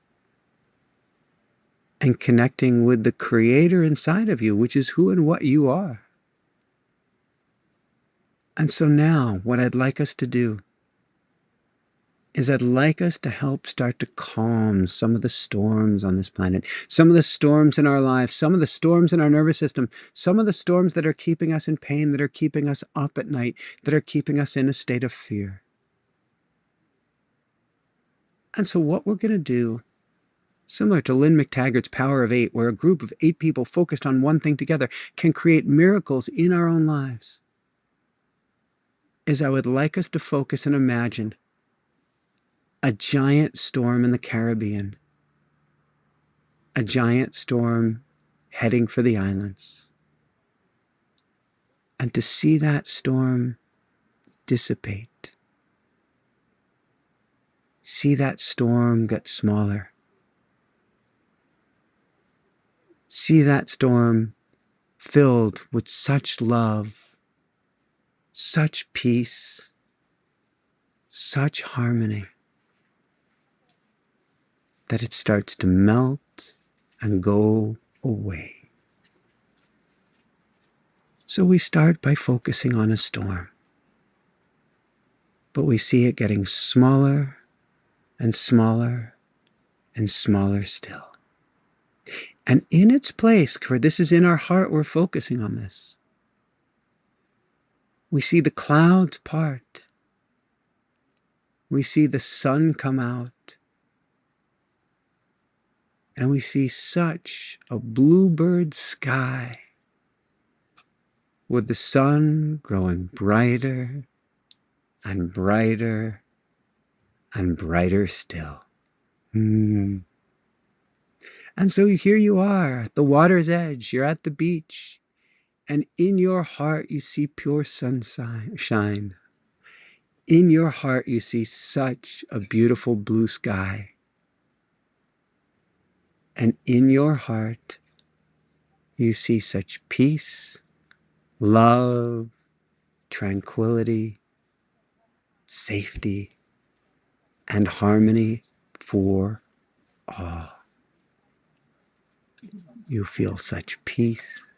and connecting with the creator inside of you, which is who and what you are. And so now, what I'd like us to do is I'd like us to help start to calm some of the storms on this planet, some of the storms in our lives, some of the storms in our nervous system, some of the storms that are keeping us in pain, that are keeping us up at night, that are keeping us in a state of fear. And so what we're going to do, similar to Lynn McTaggart's Power of Eight, where a group of 8 people focused on one thing together can create miracles in our own lives, is I would like us to focus and imagine a giant storm in the Caribbean, a giant storm heading for the islands, and to see that storm dissipate, see that storm get smaller, see that storm filled with such love, such peace, such harmony, that it starts to melt and go away. So we start by focusing on a storm, but we see it getting smaller and smaller and smaller still. And in its place, for this is in our heart, we're focusing on this, we see the clouds part. We see the sun come out. And we see such a bluebird sky, with the sun growing brighter and brighter and brighter still. And so here you are at the water's edge. You're at the beach. And in your heart, you see pure sunshine. In your heart, you see such a beautiful blue sky. And in your heart, you see such peace, love, tranquility, safety, and harmony for all. You feel such peace.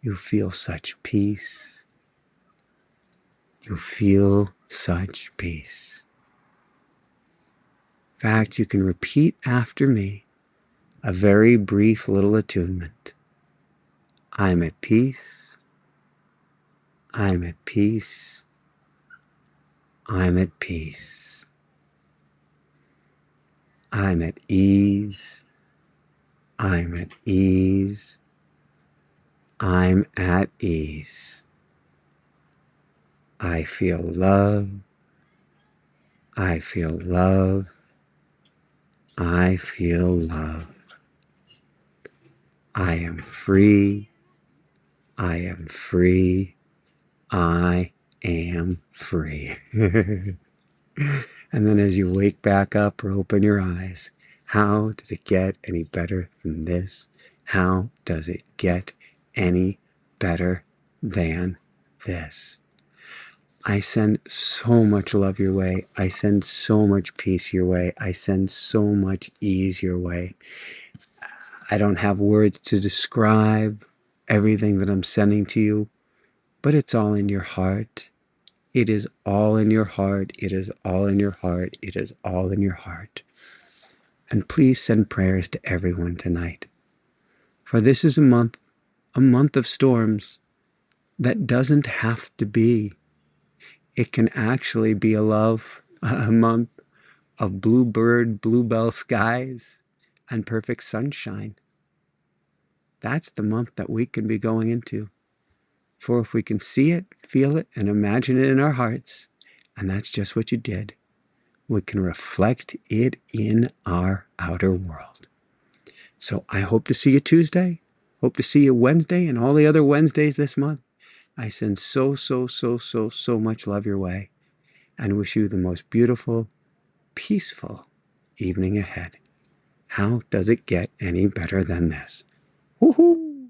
You feel such peace. You feel such peace. In fact, you can repeat after me a very brief little attunement. I'm at peace. I'm at peace. I'm at peace. I'm at ease. I'm at ease. I'm at ease. I feel love. I feel love. I feel love. I am free. I am free. I am free. And then as you wake back up or open your eyes, how does it get any better than this? How does it get any better than this? I send so much love your way. I send so much peace your way. I send so much ease your way. I don't have words to describe everything that I'm sending to you, but it's all in your heart. It is all in your heart. It is all in your heart. It is all in your heart. And please send prayers to everyone tonight. For this is a month of storms that doesn't have to be. It can actually be a month of bluebird, bluebell skies and perfect sunshine. That's the month that we can be going into. For if we can see it, feel it, and imagine it in our hearts, and that's just what you did, we can reflect it in our outer world. So I hope to see you Tuesday. Hope to see you Wednesday and all the other Wednesdays this month. I send so much love your way and wish you the most beautiful, peaceful evening ahead. How does it get any better than this? Woohoo!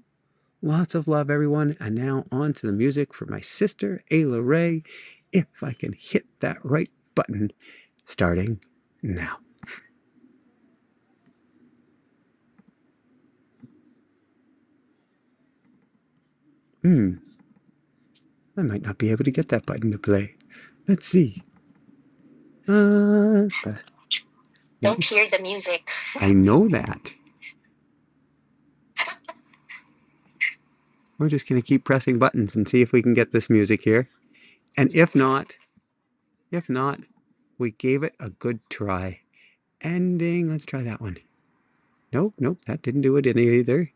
Lots of love, everyone. And now on to the music for my sister, Ayla Ray. If I can hit that right button, starting now. I might not be able to get that button to play. Let's see. Don't hear the music. I know that. We're just going to keep pressing buttons and see if we can get this music here. And if not, we gave it a good try. Ending. Let's try that one. Nope, that didn't do it any either.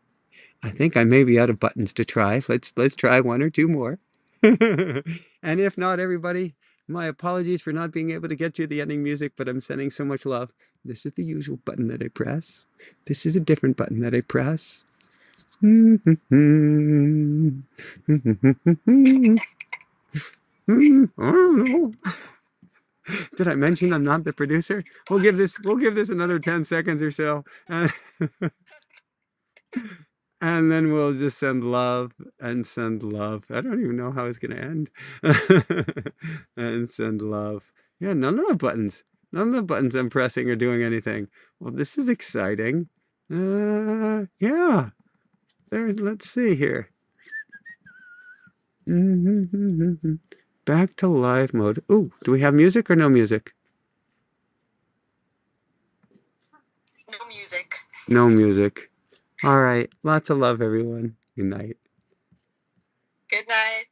I think I may be out of buttons to try. Let's try one or two more. And if not, everybody, my apologies for not being able to get you the ending music, but I'm sending so much love. This is the usual button that I press. This is a different button that I press. I don't know. Did I mention I'm not the producer? We'll give this another 10 seconds or so. And then we'll just send love and send love. I don't even know how it's going to end. And send love. Yeah, none of the buttons I'm pressing are doing anything. Well, this is exciting. Yeah. There, let's see here. Back to live mode. Ooh, do we have music or no music? No music. No music. All right. Lots of love, everyone. Good night. Good night.